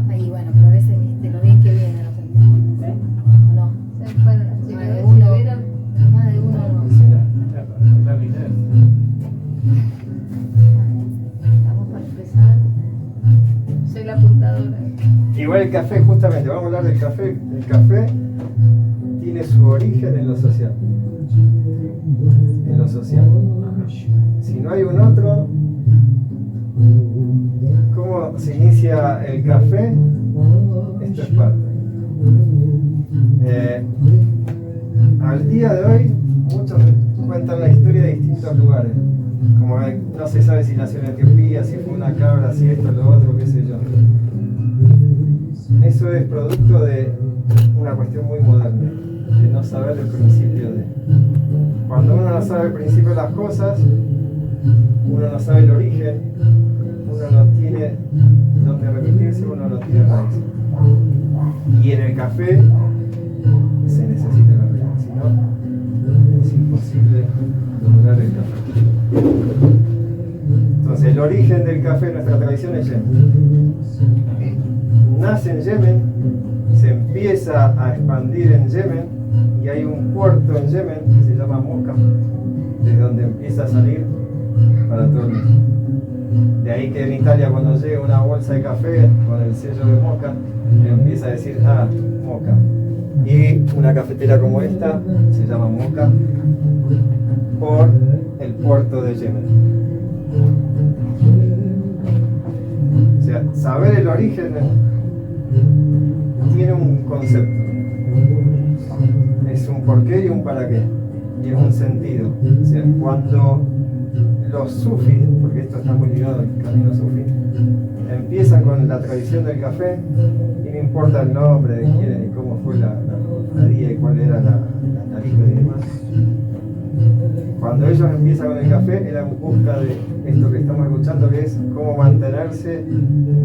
Ahí bueno, pero a veces viste lo bien que viene, no sé. ¿O no? Se fueron las Más chicas, de si uno, lo vieron. más de uno no. Estamos para empezar. Soy la apuntadora. Igual el café, justamente, vamos a hablar del café. El café tiene su origen en lo social. En lo social. Si no hay un otro, ¿cómo se inicia el café? Esto es parte. Al día de hoy, muchos cuentan la historia de distintos lugares. Como no se sabe si nació en Etiopía, si fue una cabra, si esto, lo otro, qué sé yo. Eso es producto de una cuestión muy moderna, de no saber el principio de. Cuando uno no sabe el principio de las cosas, uno no sabe el origen, uno no tiene donde remitirse, uno no tiene raíz. Y en el café se necesita la raíz, si no es imposible lograr el café. Entonces el origen del café en nuestra tradición es Yemen. Nace en Yemen, se empieza a expandir en Yemen y hay un puerto en Yemen que se llama Moca, desde donde empieza a salir para todo el mundo. De ahí que en Italia cuando llega una bolsa de café con el sello de Moca, empieza a decir, Moca. Y una cafetera como esta se llama Moca por el puerto de Yemen. O sea, saber el origen tiene un concepto. Es un porqué y un para qué. Y es un sentido. O sea, cuando los sufis, porque esto está muy ligado al camino sufi, empiezan con la tradición del café, y no importa el nombre de quién y cómo fue la día y cuál era la tarifa y demás. Cuando ellos empiezan con el café, era en busca de esto que estamos escuchando, que es cómo mantenerse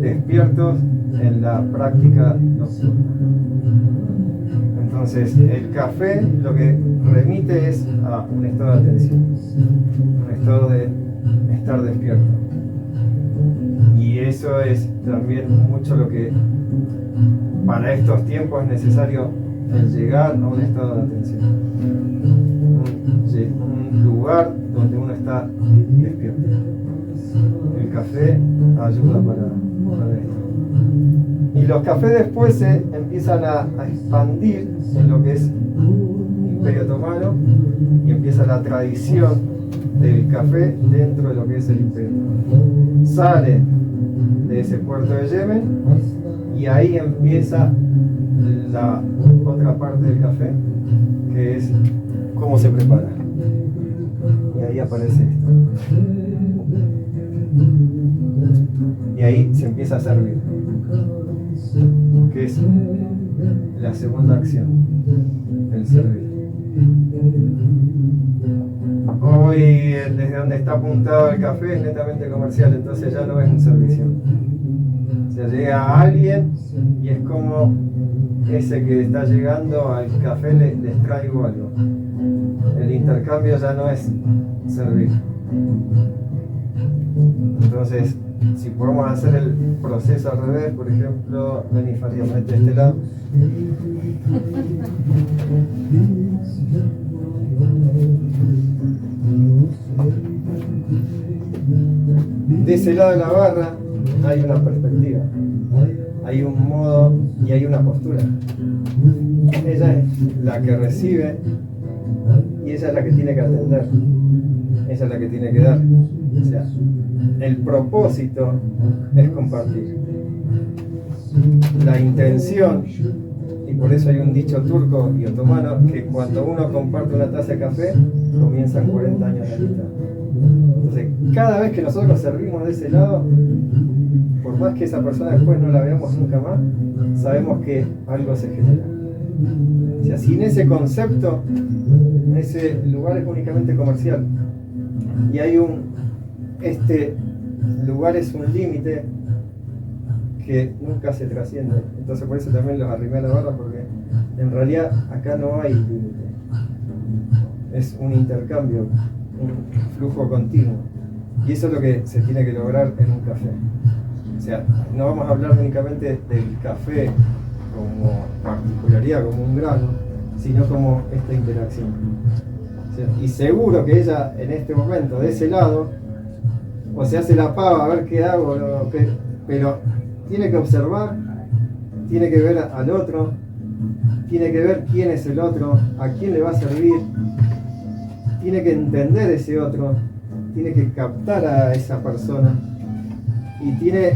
despiertos en la práctica nocturna. Entonces, el café lo que remite es a un estado de atención, un estado de estar despierto. Y eso es también mucho lo que para estos tiempos es necesario, el llegar a un estado de atención. Un lugar donde uno está despierto. El café ayuda para esto. Y los cafés después se empiezan a expandir en lo que es Imperio Otomano y empieza la tradición del café dentro de lo que es el Imperio Otomano. Sale de ese puerto de Yemen y ahí empieza la otra parte del café, que es cómo se prepara. Y ahí aparece esto. Y ahí se empieza a servir, que es la segunda acción, el servir. Hoy, desde donde está apuntado el café, es netamente comercial, entonces ya no es un servicio. O sea, llega alguien y es como ese que está llegando al café, les traigo algo. El intercambio ya no es servir. Entonces, si podemos hacer el proceso al revés, por ejemplo, ven y Faria, mete este lado. De ese lado de la barra hay una perspectiva, hay un modo y hay una postura. Ella es la que recibe y ella es la que tiene que atender, ella es la que tiene que dar. O sea, el propósito es compartir. La intención, y por eso hay un dicho turco y otomano, que cuando uno comparte una taza de café, comienzan 40 años de amistad. Entonces, cada vez que nosotros servimos de ese lado, por más que esa persona después no la veamos nunca más, sabemos que algo se genera. O sea, sin ese concepto, ese lugar es únicamente comercial. Y hay este lugar es un límite que nunca se trasciende. Entonces por eso también los arrimé a la barra, porque en realidad acá no hay límite. Es un intercambio, un flujo continuo. Y eso es lo que se tiene que lograr en un café. O sea, no vamos a hablar únicamente del café como particularidad, como un grano, sino como esta interacción. O sea, y seguro que ella en este momento, de ese lado, o se hace la pava a ver qué hago, pero tiene que observar, tiene que ver al otro, tiene que ver quién es el otro, a quién le va a servir, tiene que entender ese otro, tiene que captar a esa persona y tiene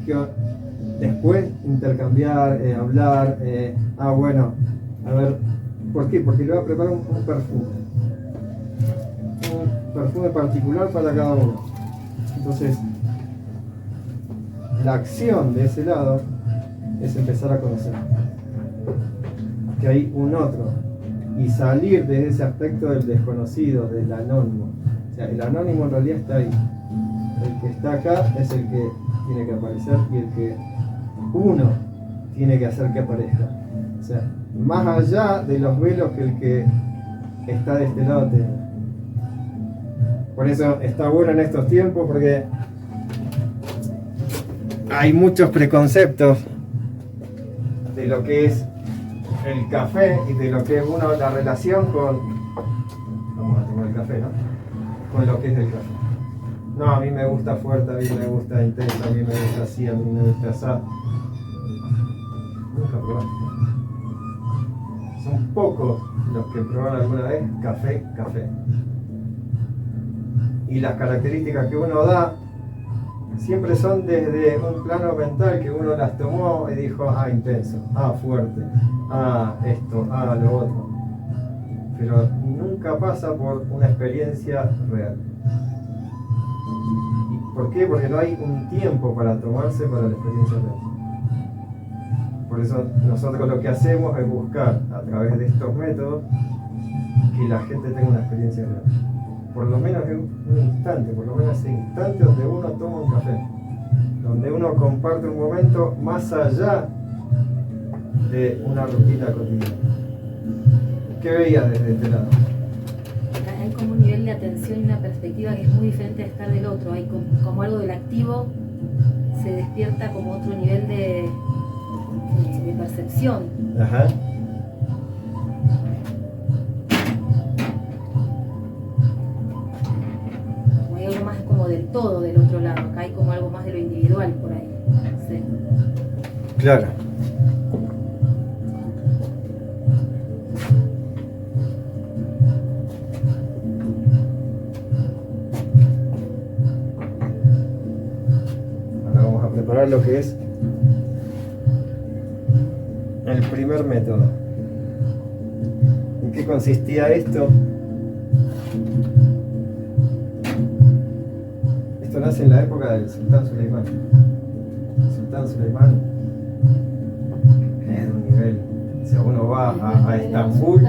que después intercambiar, hablar, bueno, a ver, ¿por qué? Porque le va a preparar un perfume particular para cada uno. Entonces, la acción de ese lado es empezar a conocer que hay un otro y salir de ese aspecto del desconocido, del anónimo. O sea, el anónimo en realidad está ahí. El que está acá es el que tiene que aparecer y el que uno tiene que hacer que aparezca. O sea, más allá de los velos que el que está de este lado tiene. Por eso está bueno en estos tiempos, porque hay muchos preconceptos de lo que es el café y de lo que es la relación con... Vamos a tomar el café, ¿no? Con lo que es el café. No, a mí me gusta fuerte, a mí me gusta intenso, a mí me gusta así, a mí me gusta así. Nunca probaste. Son pocos los que probaron alguna vez café. Y las características que uno da siempre son desde un plano mental que uno las tomó y dijo, intenso, fuerte, esto, lo otro. Pero nunca pasa por una experiencia real. ¿Y por qué? Porque no hay un tiempo para tomarse para la experiencia real. Por eso nosotros lo que hacemos es buscar a través de estos métodos que la gente tenga una experiencia real. Por lo menos en un instante, por lo menos ese instante donde uno toma un café, donde uno comparte un momento más allá de una rutina cotidiana. ¿Qué veías desde este lado? Hay como un nivel de atención y una perspectiva que es muy diferente a estar del otro. Hay como algo del activo se despierta como otro nivel de percepción. Ajá. Hay algo más como del todo del otro lado. Acá hay como algo más de lo individual por ahí. Sí. Claro. Ahora vamos a preparar lo que es el primer método. ¿En qué consistía esto? Esto nace en la época del Sultán Suleimán. El Sultán Suleimán es de un nivel. Si uno va a Estambul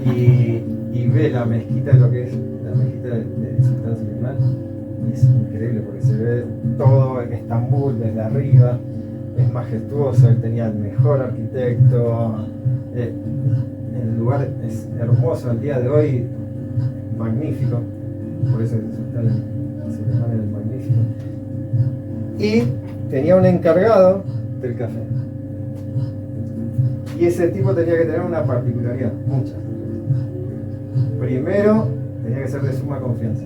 y ve la mezquita, lo que es la mezquita del Sultán Suleimán, y es increíble porque se ve todo en Estambul desde arriba. Es majestuoso, él tenía el mejor arquitecto, el lugar es hermoso al día de hoy, magnífico, por eso el Sultán Suleimán era el magnífico. Y tenía un encargado del café. Y ese tipo tenía que tener una particularidad, muchas. Primero, tenía que ser de suma confianza,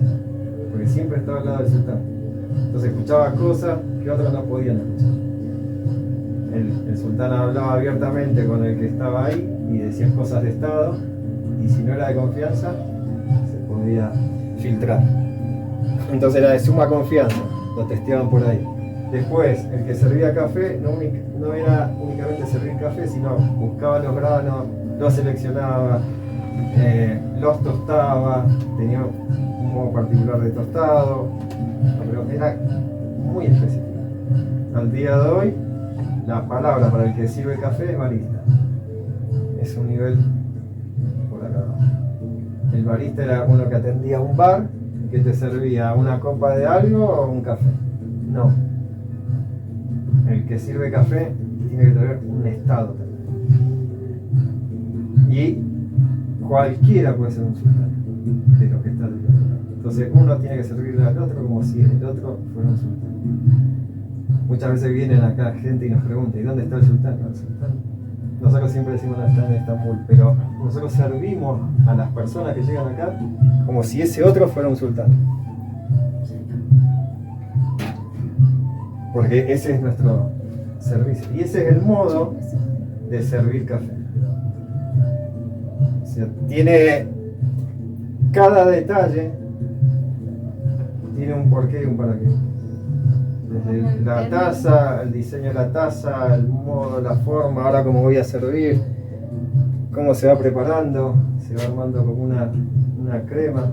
porque siempre estaba al lado del sultán. Entonces escuchaba cosas que otros no podían escuchar. El sultán hablaba abiertamente con el que estaba ahí y decía cosas de estado, y si no era de confianza, se podía filtrar. Entonces era de suma confianza, lo testeaban por ahí. Después, el que servía café no era únicamente servir café, sino buscaba los granos, los seleccionaba, los tostaba, tenía un modo particular de tostado, pero era muy específico. Al día de hoy, la palabra para el que sirve café es barista. Es un nivel por acá abajo. El barista era uno que atendía un bar, que te servía una copa de algo o un café. No. El que sirve café tiene que tener un estado también. Y cualquiera puede ser un sultán de los que están del otro lado. Entonces uno tiene que servirle al otro como si el otro fuera un sultán. Muchas veces vienen acá gente y nos pregunta, ¿y dónde está el sultán? ¿El sultán? Nosotros siempre decimos no está en Estambul, pero nosotros servimos a las personas que llegan acá como si ese otro fuera un sultán. Porque ese es nuestro servicio. Y ese es el modo de servir café. O sea, tiene cada detalle, tiene un porqué y un para qué. Desde la taza, el diseño de la taza, el modo, la forma, ahora cómo voy a servir, cómo se va preparando, se va armando como una crema.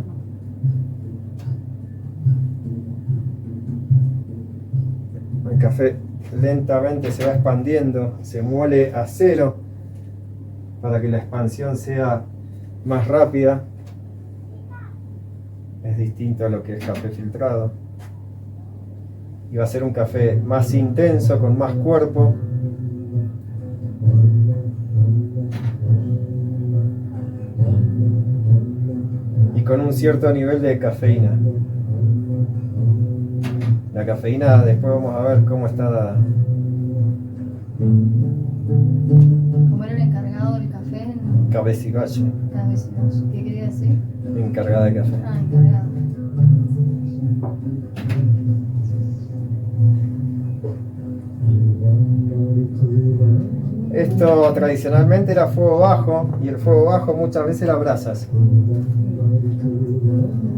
El café lentamente se va expandiendo, se muele a cero para que la expansión sea más rápida. Es distinto a lo que es café filtrado. Y va a ser un café más intenso, con más cuerpo. Y con un cierto nivel de cafeína. La cafeína, después vamos a ver cómo está dada. ¿Cómo era el encargado del café? Cabecigache, ¿Qué quería decir? encargada de café. Ah, encargado. Esto tradicionalmente era fuego bajo, y el fuego bajo muchas veces era brasas.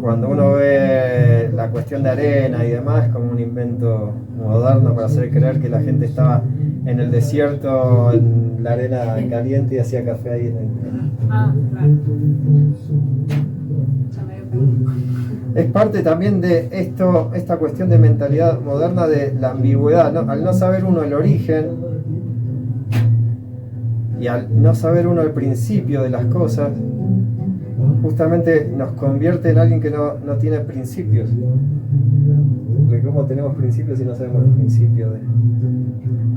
Cuando uno ve la cuestión de arena y demás, es como un invento moderno para hacer creer que la gente estaba en el desierto, en la arena caliente, y hacía café ahí en el... Ah, claro. Ya me dio cuenta. Es parte también de esta cuestión de mentalidad moderna de la ambigüedad, ¿no? Al no saber uno el origen y al no saber uno el principio de las cosas, justamente nos convierte en alguien que no tiene principios. Porque ¿cómo tenemos principios si no sabemos el principio de?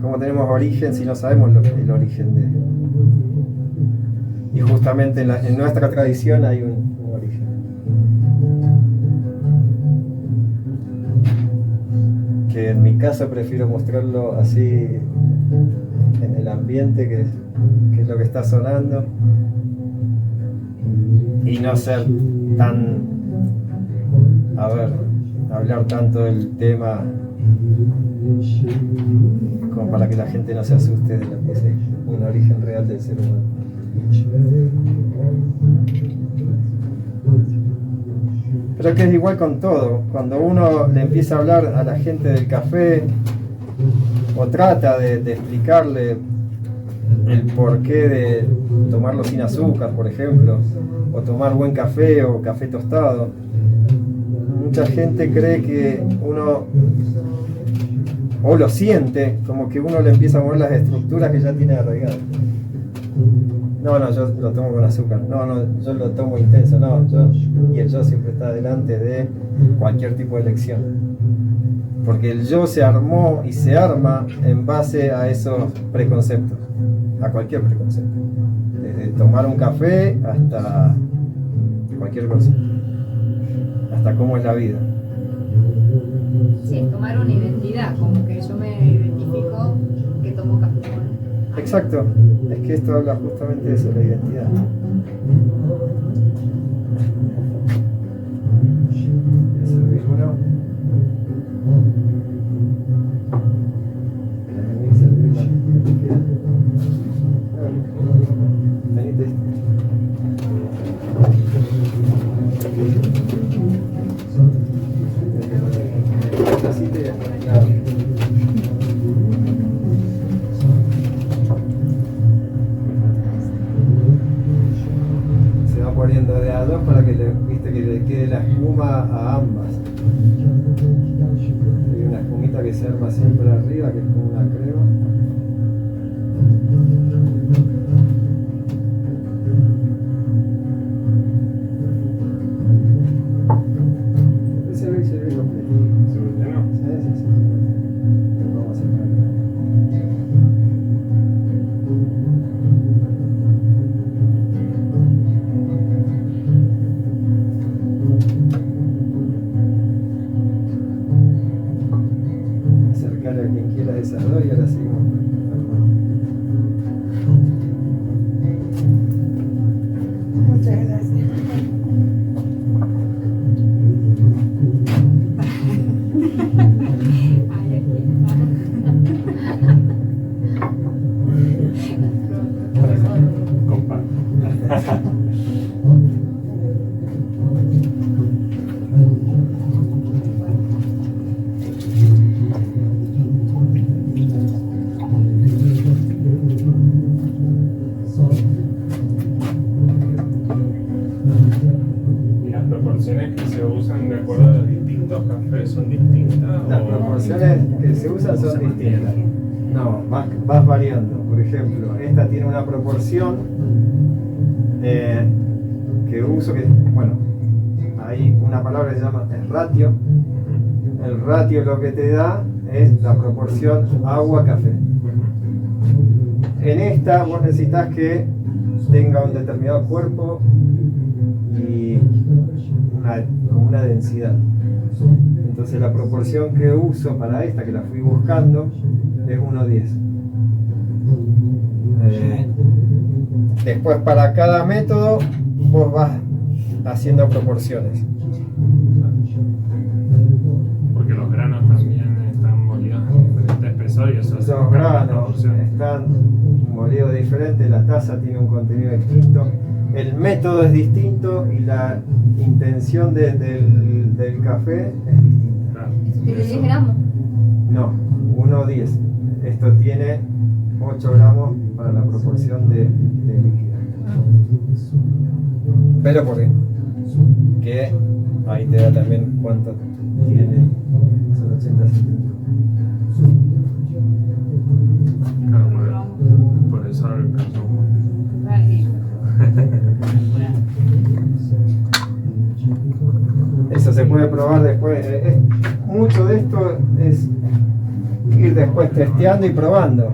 ¿Cómo tenemos origen si no sabemos el origen de? Y justamente en nuestra tradición hay un origen. Que en mi caso prefiero mostrarlo así en el ambiente, que es lo que está sonando, y no ser tan, hablar tanto del tema como para que la gente no se asuste de lo que es un origen real del ser humano. Pero que es igual con todo. Cuando uno le empieza a hablar a la gente del café, o trata de explicarle el porqué de tomarlo sin azúcar, por ejemplo, o tomar buen café o café tostado, mucha gente cree que uno, o lo siente, como que uno le empieza a mover las estructuras que ya tiene arraigadas. No, yo lo tomo con azúcar. No, yo lo tomo intenso. Y el yo siempre está delante de cualquier tipo de elección. Porque el yo se armó y se arma en base a esos preconceptos. A cualquier preconcepto. Desde tomar un café hasta cualquier cosa. Hasta cómo es la vida. Sí, es tomar una identidad, como que yo me identifico que tomo café. Exacto, es que esto habla justamente de eso, la identidad. Voy a servir uno. Voy a servir la que queda. Venite. Así te claro. Poniendo de a dos para que le quede la espuma a ambas. Hay una espumita que se arma siempre arriba, que es como una crema. Se ve completo. Sí. Vamos a hacer. a quien quiera de esas dos y ahora seguimos. Muchas gracias. Ay, aquí Comparto. ¿Y las proporciones que se usan de acuerdo a los distintos cafés son distintas? Las o- proporciones que se usan son distintas. No, vas variando. Por ejemplo, esta tiene una proporción que uso, que, bueno, hay una palabra que se llama el ratio. El ratio lo que te da es la proporción agua-café. En esta vos necesitas que tenga un determinado cuerpo y una densidad. Entonces la proporción que uso para esta, que la fui buscando, es 1:10. Después para cada método vos vas haciendo proporciones. Porque los granos también están molidos en diferentes espesores y eso hace Los cambiar la granos proporción. están molidos diferentes, la taza tiene un contenido distinto, el método es distinto y la intención del café es distinta. Claro. ¿Tiene 10 gramos? No, 1:10. Esto tiene 8 gramos para la proporción de líquido. Pero ¿por qué? Que ahí te da también cuánto tiene. Son 80 centímetros. Claro, por eso alcanzó un montón. Eso se puede probar después. Mucho de esto es ir después testeando y probando.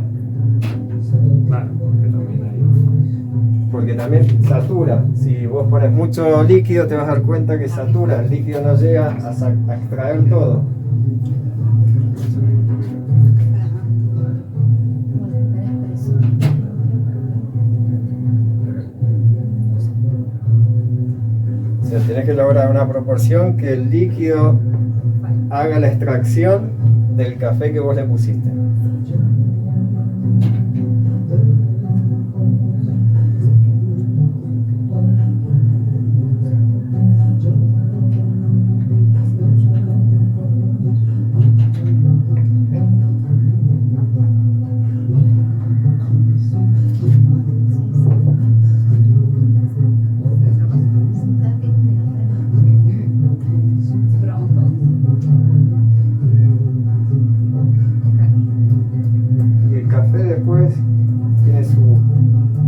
Claro, porque también hay. Porque también satura. Si vos pones mucho líquido te vas a dar cuenta que satura. El líquido no llega a extraer todo. O sea, tenés que lograr una proporción que el líquido haga la extracción del café que vos le pusiste. Y el café después tiene su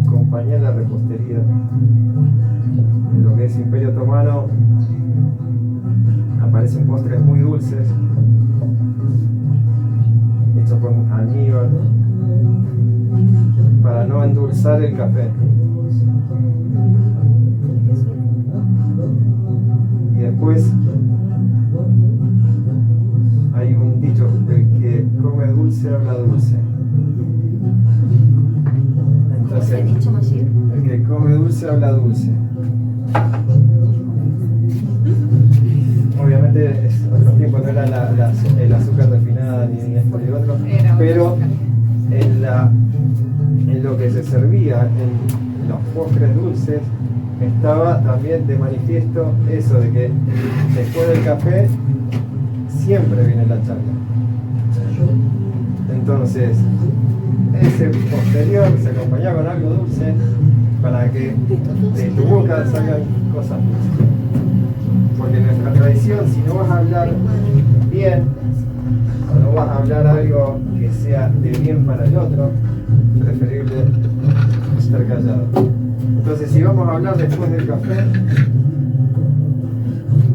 compañía en la repostería. En lo que es Imperio Otomano aparecen postres muy dulces, hechos por Aníbal, para no endulzar el café. Y después hay un dicho, el que come dulce habla dulce. Entonces, ¿Ese dicho, Mayir? el que come dulce habla dulce. Obviamente en otros tiempos no era el azúcar refinada ni esto ni lo otro, Era pero otra azúcar. en lo que se servía en los postres dulces estaba también de manifiesto eso de que después del café siempre viene la charla. Entonces, ese posterior se acompañaba con algo dulce para que de tu boca salgan cosas dulces. Porque en nuestra tradición, si no vas a hablar bien, o no vas a hablar algo que sea de bien para el otro, preferible estar callado. Entonces, si vamos a hablar después del café,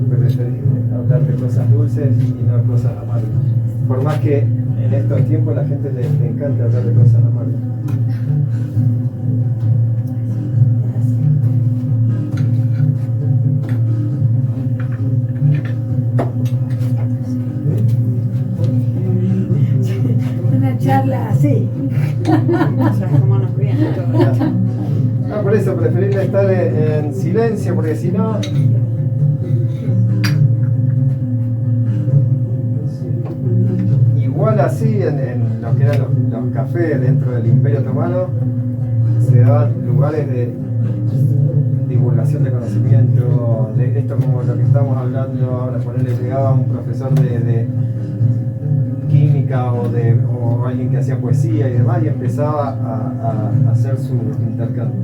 preferible hablar de cosas dulces y no de cosas amargas. Por más que en estos tiempos la gente le encanta hablar de cosas amargas. charla así. O sea, cómo nos viene todo. No, por eso preferible estar en silencio, porque si no. Igual así, en lo que eran los cafés dentro del Imperio Otomano, se daban lugares de divulgación de conocimiento, de esto como lo que estamos hablando ahora, ponerle llegaba un profesor de química o alguien que hacía poesía y demás y empezaba a hacer su intercambio.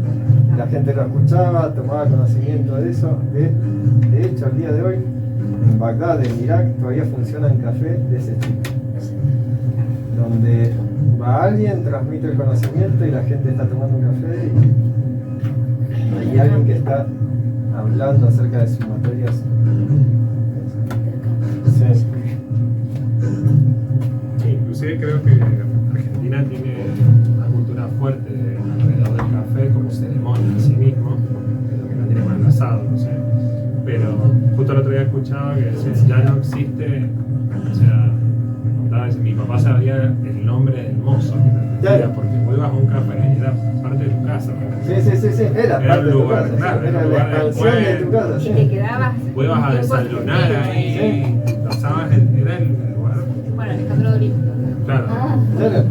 La gente lo escuchaba, tomaba conocimiento de eso. De hecho, al día de hoy, en Bagdad, en Irak, todavía funcionan cafés de ese tipo, donde va alguien, transmite el conocimiento y la gente está tomando un café y hay alguien que está hablando acerca de sus materias. Sí. Sí, inclusive creo que Argentina tiene una cultura fuerte alrededor del café como ceremonia en sí mismo, lo que no tiene más el asado, no sé. Pero justo el otro día escuchaba que decía, ya no existe, o sea, contaba que mi papá sabía el nombre del mozo que te atendía, porque vos ibas a un café y era parte de tu casa. Sí, era parte el de tu lugar, casa, claro, era el la lugar expansión de tu casa. Y Sí. te quedabas. vos ibas a desayunar ahí, pasabas, era el lugar, Bueno, Alejandro Dorín. claro, Claro.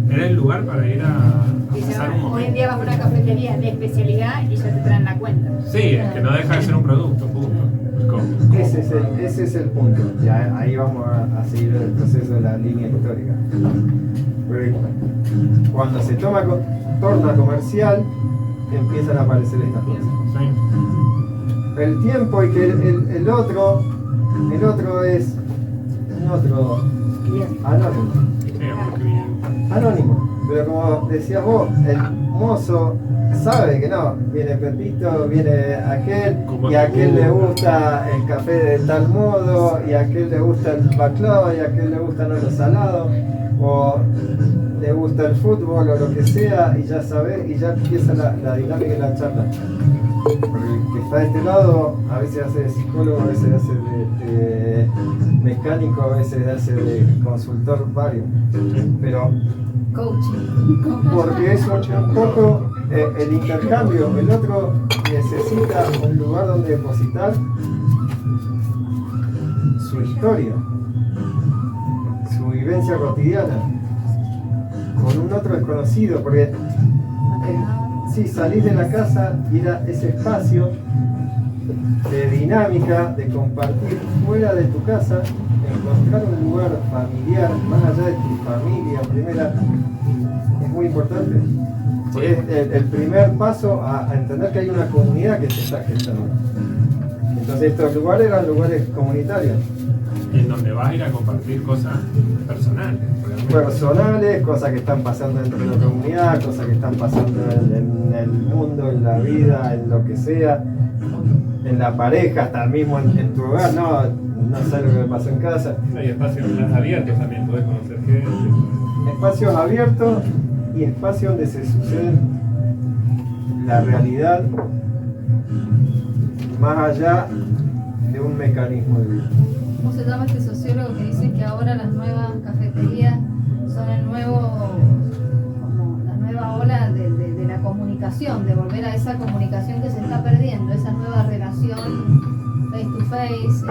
era el lugar para ir a Dice, pasar un hoy en momento. día vas a una cafetería de especialidad y ya te traen la cuenta. Sí, es que no deja de ser un producto, punto. Como- Ese es el punto. Ya ahí vamos a seguir el proceso de la línea histórica. Porque cuando se torna comercial, empiezan a aparecer estas cosas. Sí. El tiempo y que el otro es un otro anónimo. Sí, porque bien. Anónimo. Pero como decías vos, el mozo sabe que no, viene Pepito, viene aquel, Como y a aquel le gusta. gusta el café de tal modo, y a aquel le gusta el baklava, y a aquel le gustan los salados, o le gusta el fútbol o lo que sea, y ya sabes, y ya empieza la dinámica y la charla. Porque el que está de este lado a veces hace de psicólogo, a veces hace de mecánico, a veces hace de consultor varios. Pero Coaching. porque es un poco el intercambio, el otro necesita un lugar donde depositar su historia, su vivencia cotidiana, con un otro desconocido, porque si salís de la casa y era ese espacio de dinámica, de compartir fuera de tu casa, encontrar un lugar familiar, más allá de tu familia, primera, es muy importante. Porque es el primer paso a entender que hay una comunidad que se está gestando. Entonces estos lugares eran lugares comunitarios, En donde vas a ir a compartir cosas personales, realmente. personales, cosas que están pasando dentro de la comunidad, cosas que están pasando en el mundo, en la vida, en lo que sea, en la pareja, hasta mismo en tu hogar, no sabes lo que pasó en casa. Hay espacios más abiertos también, podés conocer gente. Espacios abiertos y espacios donde se sucede la realidad más allá de un mecanismo de vida. ¿Cómo se llama este sociólogo que dice que ahora las nuevas cafeterías son el nuevo, como la nueva ola de la comunicación, de volver a esa comunicación que se está perdiendo, esa nueva relación face to face,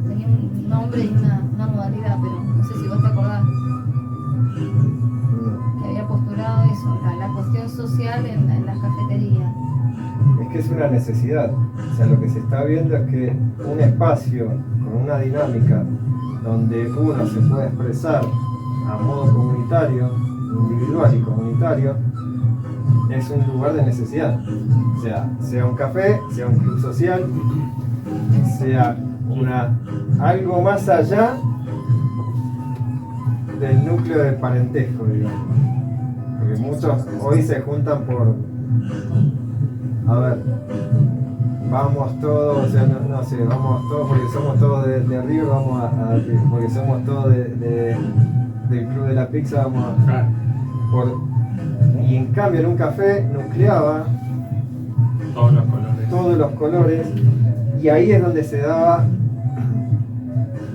tenía un nombre y una modalidad, pero no sé si vos te acordás, que había postulado eso, la cuestión social en las cafeterías. Es que es una necesidad. O sea, lo que se está viendo es que un espacio con una dinámica donde uno se puede expresar a modo comunitario, individual y comunitario, es un lugar de necesidad. O sea un café, sea un club social, sea algo más allá del núcleo de parentesco, digamos. Porque muchos hoy se juntan por, a ver, vamos todos, o sea, no sé, vamos todos porque somos todos de River, vamos porque somos todos del club de la pizza, vamos a... y en cambio en un café nucleaba todos los colores, y ahí es donde se daba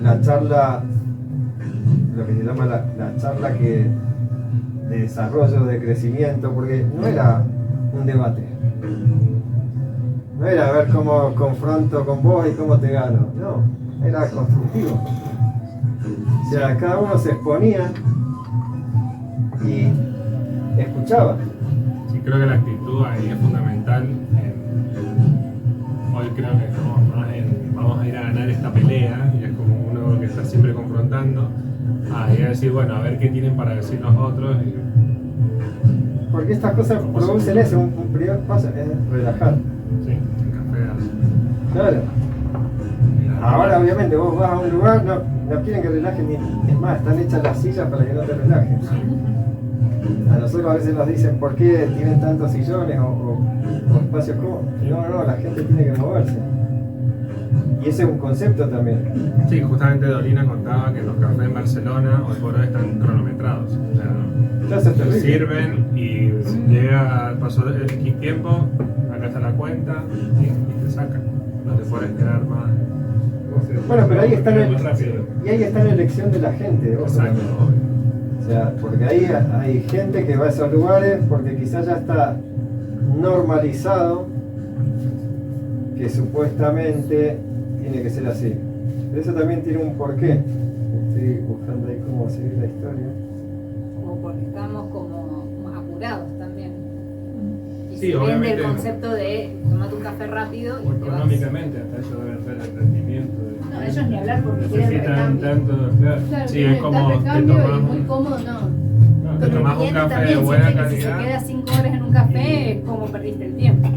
la charla, lo que se llama la charla que de desarrollo, de crecimiento, porque no era un debate. No era a ver cómo confronto con vos y cómo te gano. No, era constructivo. O sea, cada uno se exponía y escuchaba. Sí, creo que la actitud ahí es fundamental. Hoy creo que estamos más en vamos a ir a ganar esta pelea, y es como uno que está siempre confrontando, y a decir, bueno, a ver qué tienen para decir los otros. Porque estas cosas producen eso, un primer paso es relajar. Sí, el café hace. Claro. Ahora obviamente vos vas a un lugar, no quieren que relajes ni. Es más, están hechas las sillas para que no te relajes. A nosotros a veces nos dicen por qué tienen tantos sillones o espacios cómodos. No, la gente tiene que moverse. Y ese es un concepto también. Sí, justamente Dolina contaba que los cafés en Barcelona hoy por hoy están cronometrados. O sea, Entonces es terrible. sirven y llega, pasó X tiempo, acá está la cuenta y te sacan. No te puedes quedar más. Bueno, pero ahí está Más rápido. y ahí está la elección de la gente. Ojo, Exacto. también. O sea, porque ahí hay gente que va a esos lugares porque quizás ya está normalizado que supuestamente tiene que ser así. Pero eso también tiene un porqué. Estoy buscando ahí cómo seguir la historia. Como porque estamos como más apurados también. Y Sí, se vende obviamente. el concepto de tomate un café rápido O y te vas. económicamente, hasta eso debe ser el rendimiento. No, ellos ni hablar porque quieren Necesitan recambio. tanto, claro. Claro, Sí, tiene es como tal te recambio y tomas muy cómodo, no. no, te Pero tomás el un cliente café de también buena siente que si se calidad. queda 5 horas en un café es como perdiste el tiempo.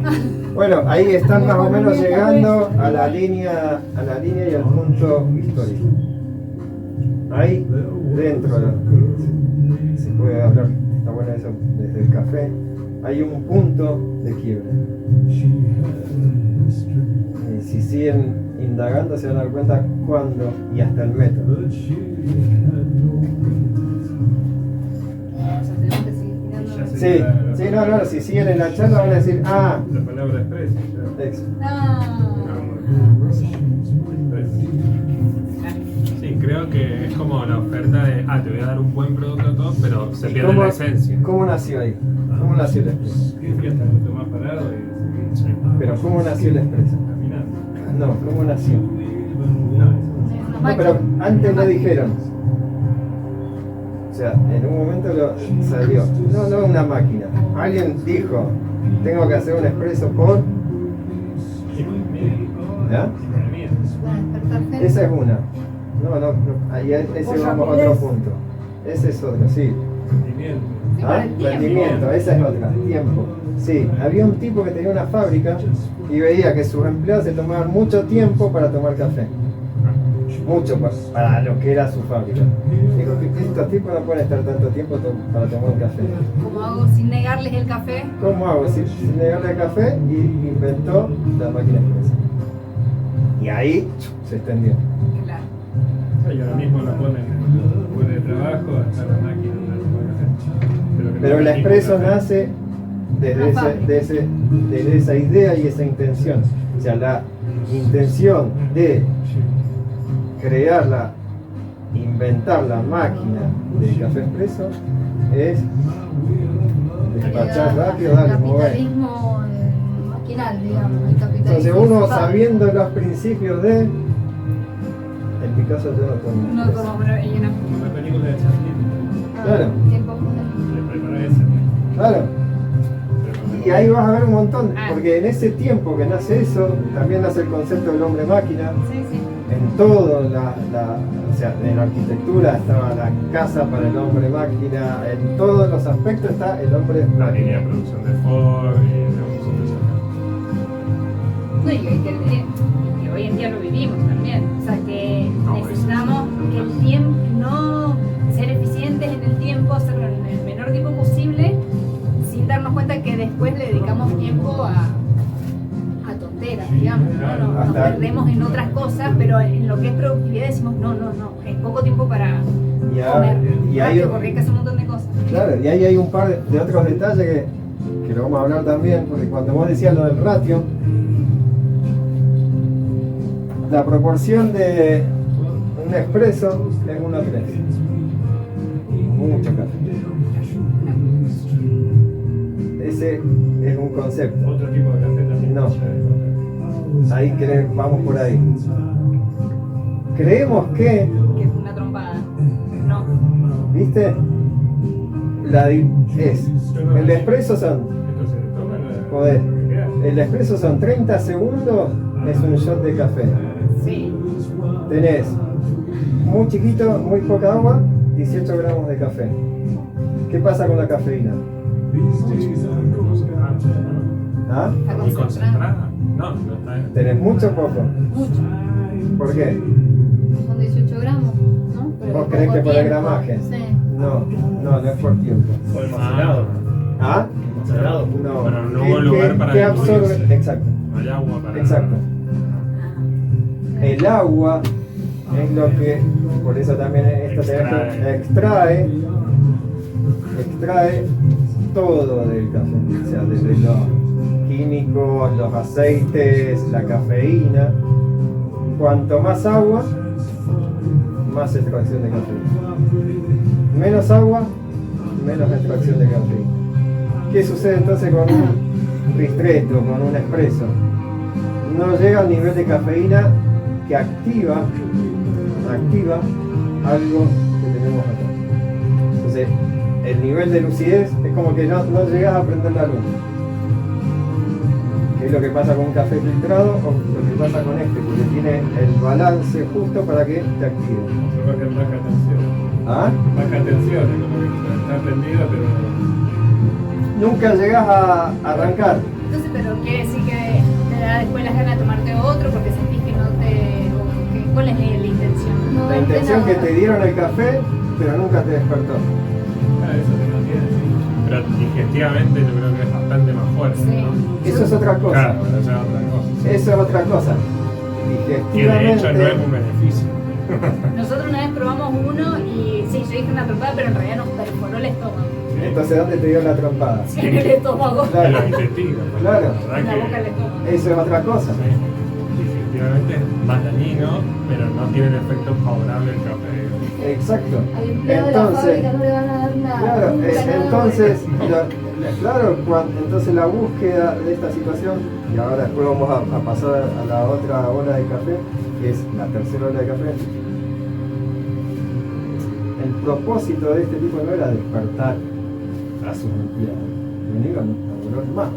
Bueno, ahí están más o menos llegando a la línea y al punto histórico. Ahí dentro, se puede hablar, está bueno eso, desde el café, hay un punto de quiebre. Y si siguen indagando se van a dar cuenta cuándo y hasta el método. O sea, tenemos que seguir tirando. Ya sé. Sí, no, si siguen en la charla van a decir, La palabra express. ex. Sí, creo que es como la oferta de, te voy a dar un buen producto a todos, pero se ¿Y pierde la esencia. ¿Cómo nació ahí? ¿Cómo nació el expreso? Que hasta lo tomás parado y seguís Pero ¿cómo nació el expreso? caminando. No, ¿cómo nació? No, No, pero antes lo dijeron. O sea, en un momento salió. No una máquina. Alguien dijo, tengo que hacer un expreso por. ¿Ya? Para despertar gente. Esa es una. No, ahí ese vamos a otro punto. Ese es otro, sí. Sí, para el tiempo. Rendimiento, esa es otra. Tiempo. Sí, había un tipo que tenía una fábrica y veía que sus empleados se tomaban mucho tiempo para tomar café. Mucho para lo que era su fábrica. Dijo que estos tipos no pueden estar tanto tiempo para tomar un café. Como hago sin negarles el café. ¿Cómo hago? Sin negarle el café, y inventó la máquina expresa. Y ahí se extendió. Claro. Y ahora mismo lo ponen en lugar de trabajo, hasta la máquina. Pero el expreso nace desde esa idea y esa intención. O sea, la intención de inventar la máquina del café expreso es despachar rápido, El dale, mover. capitalismo maquinal, digamos, el capitalismo. Entonces uno fábrica. sabiendo los principios de, en mi caso yo no tomo No expreso. como bueno, y una Una película de Chaplin, Claro, Tiempo. le prepara esa. claro. Y ahí vas a ver un montón, porque en ese tiempo que nace eso, también nace el concepto del hombre máquina. Sí, sí. En todo, o sea, en la arquitectura estaba la casa para el hombre máquina, en todos los aspectos está el hombre La línea de máquina. producción de Ford y la producción de No, y que hoy en día lo vivimos también. O sea, que necesitamos que el tiempo, no ser eficientes en el tiempo, hacerlo en el menor tiempo posible, sin darnos cuenta que después le dedicamos tiempo a tonteras, digamos. ¿No? Nos perdemos en otras cosas, pero en lo que es productividad decimos, no, es poco tiempo para comer. Y hay, Porque hay que hacer un montón de cosas. claro, y ahí hay un par de otros detalles que lo vamos a hablar también, porque cuando vos decías lo del ratio, la proporción de un expreso es 1:3. Mucho café. ese es un concepto. Otro tipo de café también. No. Ahí vamos por ahí. Creemos que, es una trompada. No. ¿viste? El expreso son, Esto se le toma, ¿no? joder, ¿Qué queda? el expreso son 30 segundos, es un shot de café. Sí. Tenés muy chiquito, muy poca agua, 18 gramos de café. ¿Qué pasa con la cafeína? ¿Ah? Está ¿Muy concentrada. concentrada? No, no está. Tenés mucho o poco. Mucho. ¿Por qué? Son 18 gramos, ¿no? Pero ¿Vos en creés poco que por el tiempo. gramaje? Sí. No es por tiempo. O almacenado. ¿Ah? Almacenado. No. Pero no hubo lugar para ¿Qué diluirse. absorbe? Exacto. No hay agua para. Exacto. El agua es lo que, por eso también esto extrae todo del café, o sea, desde los químicos, los aceites, la cafeína. Cuanto más agua, más extracción de cafeína. Menos agua, menos extracción de cafeína. ¿Qué sucede entonces con un ristretto, con un espresso? No llega al nivel de cafeína que activa algo que tenemos acá. Entonces, el nivel de lucidez es como que no llegas a prender la luz. ¿Qué es lo que pasa con un café filtrado o lo que pasa con este? Porque tiene el balance justo para que te active. Se va a quedar baja tensión. ¿Ah? Baja tensión, es como que está prendido, pero. Nunca llegas a arrancar. Entonces, pero quiere decir que te da después las ganas de tomarte otro porque sentís que no te. ¿Cuál es la intención? No, La intención que te dieron el café, pero nunca te despertó. Eso te mantiene, sí. Pero digestivamente yo creo que es bastante más fuerte, Sí. ¿no? Eso es otra cosa. Claro, pero eso es otra cosa. Sí. Eso es otra cosa. Que de hecho no es Digestivamente. un beneficio. Nosotros una vez probamos uno y sí, yo dije una trompada, pero en realidad nos perforó el estómago. Entonces, ¿dónde te dio la trompada? En el estómago. Claro. En los intestinos. pues, Claro. La verdad En la que boca del estómago. Eso es otra cosa. sí, efectivamente es más dañino, pero no tiene el efecto favorable del café. Exacto. Al empleado de la Entonces, fábrica no le van a dar nada. claro, nunca nada. entonces, entonces la búsqueda de esta situación, y ahora después vamos a pasar a la otra ola de café, que es la tercera ola de café. El propósito de este tipo no era despertar a sus empleados, venir a volver más a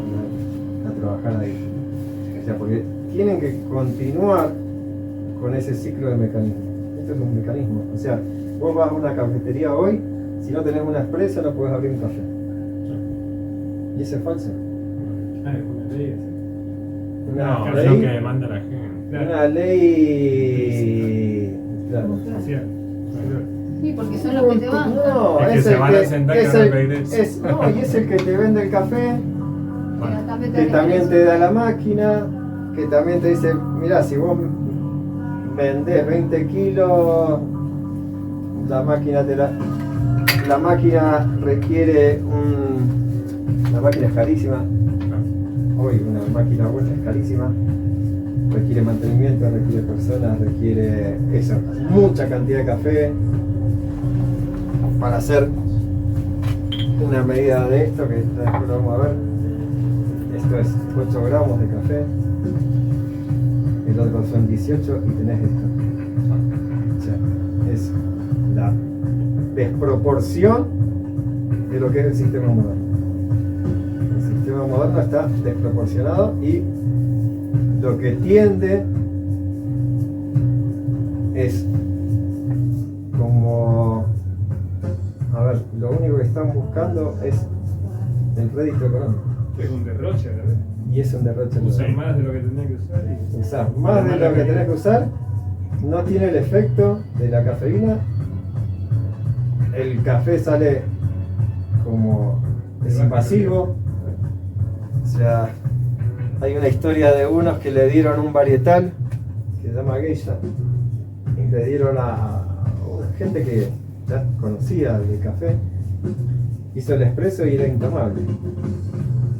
trabajar ahí. O sea, porque tienen que continuar con ese ciclo de mecanismos. Esto es un mecanismo. O sea, vos vas a una cafetería hoy, si no tenés una expresa no podés abrir un café. Y eso es falso. Ah, es una ley esa. Una No, es lo que ley, demanda la gente. una ley. Claro. Social. Sí, porque son los que te bancan. No, Es que se van a sentar y es van a el- pedir eso. no, y es el que te vende el café, Bueno, que también te da la máquina, que también te dice, mira, si vos vendés 20 kilos, la máquina la máquina requiere la máquina es carísima, hoy una máquina buena es carísima, requiere mantenimiento, requiere personas, requiere eso, mucha cantidad de café para hacer una medida de esto que después lo vamos a ver. Esto es 8 gramos de café, el otro son 18 y tenés esto. O sea, es la desproporción de lo que es el sistema moderno. El sistema moderno está desproporcionado y lo que tiende es como, a ver, lo único que están buscando es el rédito económico. es un derroche, ¿verdad? Y es un derroche Usar económico. más de lo que tenés que usar y. Usar más de lo que tenés que usar, no tiene el efecto de la cafeína. El café sale como es invasivo. O sea, hay una historia de unos que le dieron un varietal que se llama geisha y le dieron a gente que ya conocía el café, hizo el expreso y era intomable.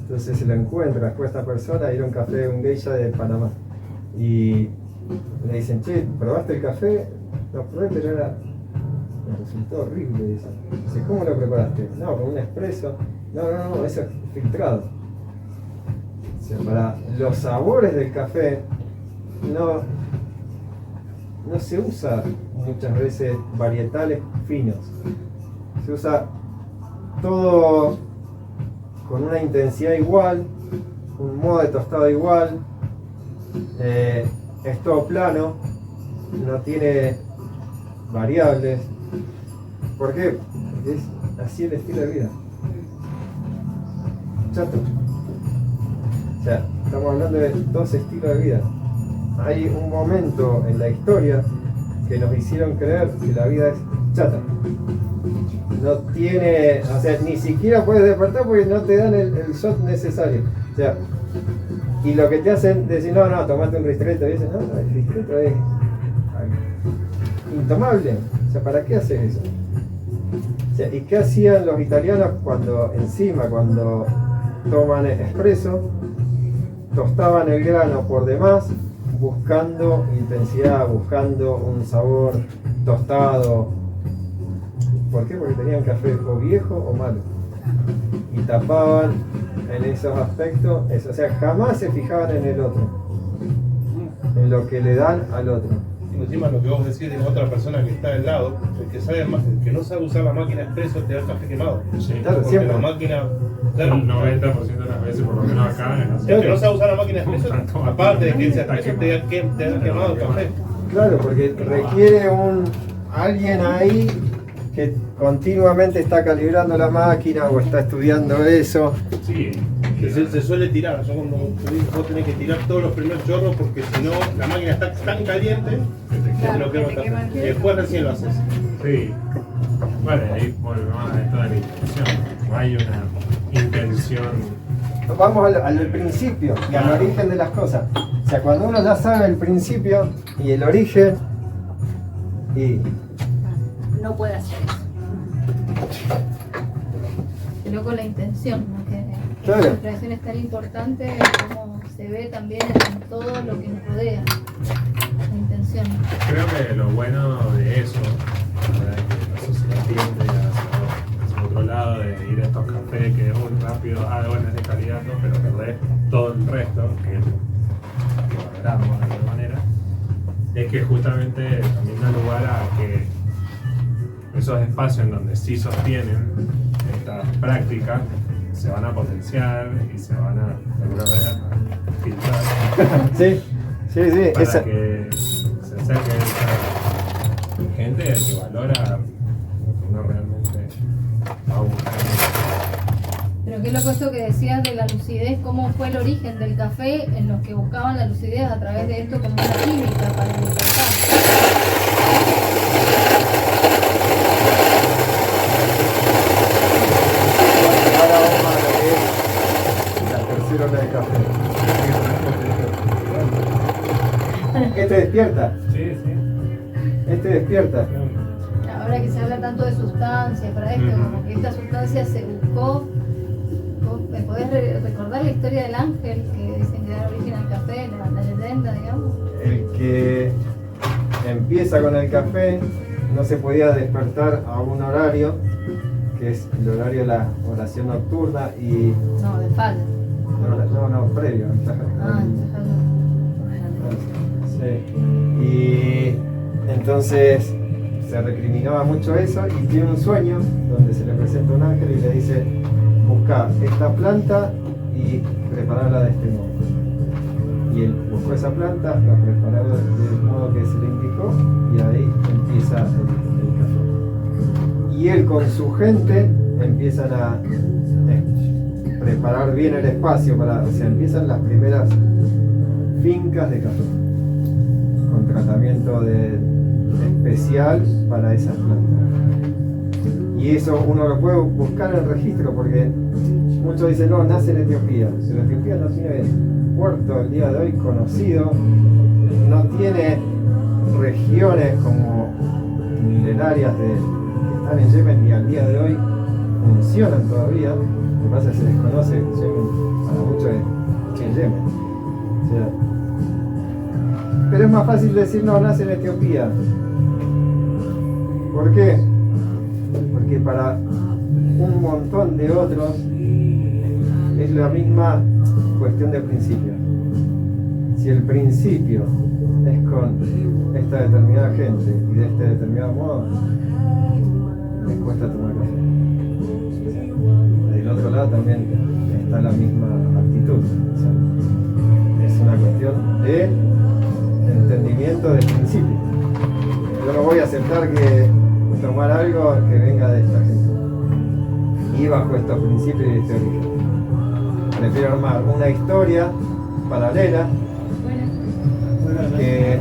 Entonces se lo encuentra después esta persona y era un café, un geisha de Panamá. Y le dicen, che, ¿probaste el café? Lo probé, pero me resultó horrible. Dice, ¿cómo lo preparaste? No, con un expreso. No, eso es filtrado. O sea, para los sabores del café no se usa muchas veces varietales finos. Se usa todo con una intensidad igual, un modo de tostado igual, es todo plano, no tiene variables. ¿Por qué? Porque es así el estilo de vida. Chato. O sea, estamos hablando de dos estilos de vida. Hay un momento en la historia que nos hicieron creer que la vida es chata. No tiene, o sea, ni siquiera puedes despertar porque no te dan el shot necesario. O sea, y lo que te hacen decir, no, tomate un ristretto. Y dicen, no, el ristretto es intomable. O sea, ¿para qué haces eso? O sea, ¿y qué hacían los italianos cuando toman espresso? Tostaban el grano por demás, buscando intensidad, buscando un sabor tostado. ¿Por qué? Porque tenían café o viejo o malo. Y tapaban en esos aspectos, o sea, jamás se fijaban en el otro, en lo que le dan al otro. Y encima lo que vos decís de otra persona que está al lado, el que no sabe usar la máquina expreso te da el café quemado. Sí, Claro, Porque siempre. la máquina, el claro, 90% de las veces, por lo menos acá, el que no sabe usar la máquina expreso, aparte de que ese expreso te da quemado el café. Claro, porque requiere alguien ahí que continuamente está calibrando la máquina o está estudiando eso. sí, Se suele tirar, yo cuando vos tenés que tirar todos los primeros chorros porque si no la máquina está tan caliente que te lo quema el café. Y después recién lo haces. sí. Bueno, ahí volvemos a esto de la intención. No hay una intención. Vamos al principio y al origen de las cosas. O sea, cuando uno ya sabe el principio y el origen, y No puede hacer eso. Y luego la intención, ¿no? Que Claro. la creación es tan importante como se ve también en todo lo que nos rodea. La intención. Creo que lo bueno de eso, ahora que la sociedad tiende hacia otro lado, de ir a estos cafés que es muy rápido, bueno, es de calidad, ¿no? Pero perdés todo el resto, que valoramos de alguna manera, es que justamente también da lugar a que esos espacios en donde sí sostienen estas prácticas se van a potenciar y se van a, de alguna manera, a filtrar sí, para esa, que se acerque esa gente que valora lo que uno realmente va a buscar. Pero qué loco esto que decías de la lucidez, cómo fue el origen del café en los que buscaban la lucidez a través de esto como una química para despertar. ahora vamos a lo que es la tercera ola del café. Este despierta, Sí, sí. este despierta. Ahora que se habla tanto de sustancias para esto, como que esta sustancia se buscó. ¿Me podés recordar la historia del ángel que dicen que da origen al café, la leyenda, digamos? El que empieza con el café no se podía despertar a un horario, que es el horario de la oración nocturna y No, de falda. no, previo. Ah, Sí. Y entonces se recriminaba mucho eso y tiene un sueño donde se le presenta un ángel y le dice: busca esta planta y prepararla de este modo. Y él buscó esa planta, la preparó del modo que se le indicó y ahí empieza el café. Y él con su gente empiezan a preparar bien el espacio o sea, empiezan las primeras fincas de café con tratamiento especial para esas plantas. Y eso uno lo puede buscar en el registro porque muchos dicen, no, nace en Etiopía. Pero Etiopía no tiene puerto el día de hoy conocido, no tiene regiones como milenarias que están en Yemen y al día de hoy funcionan todavía. Lo que pasa es que se desconoce Yemen, para muchos es Yemen. O sea, pero es más fácil decir, no, nace en Etiopía. ¿Por qué? Porque para un montón de otros Es la misma cuestión de principio. Si el principio es con esta determinada gente y de este determinado modo, les cuesta tomar café. Del otro lado también está la misma actitud. O sea, es una cuestión de entendimiento del principio. Yo no voy a aceptar que tomar algo que venga de esta gente y bajo estos principios y este origen. Prefiero armar una historia paralela que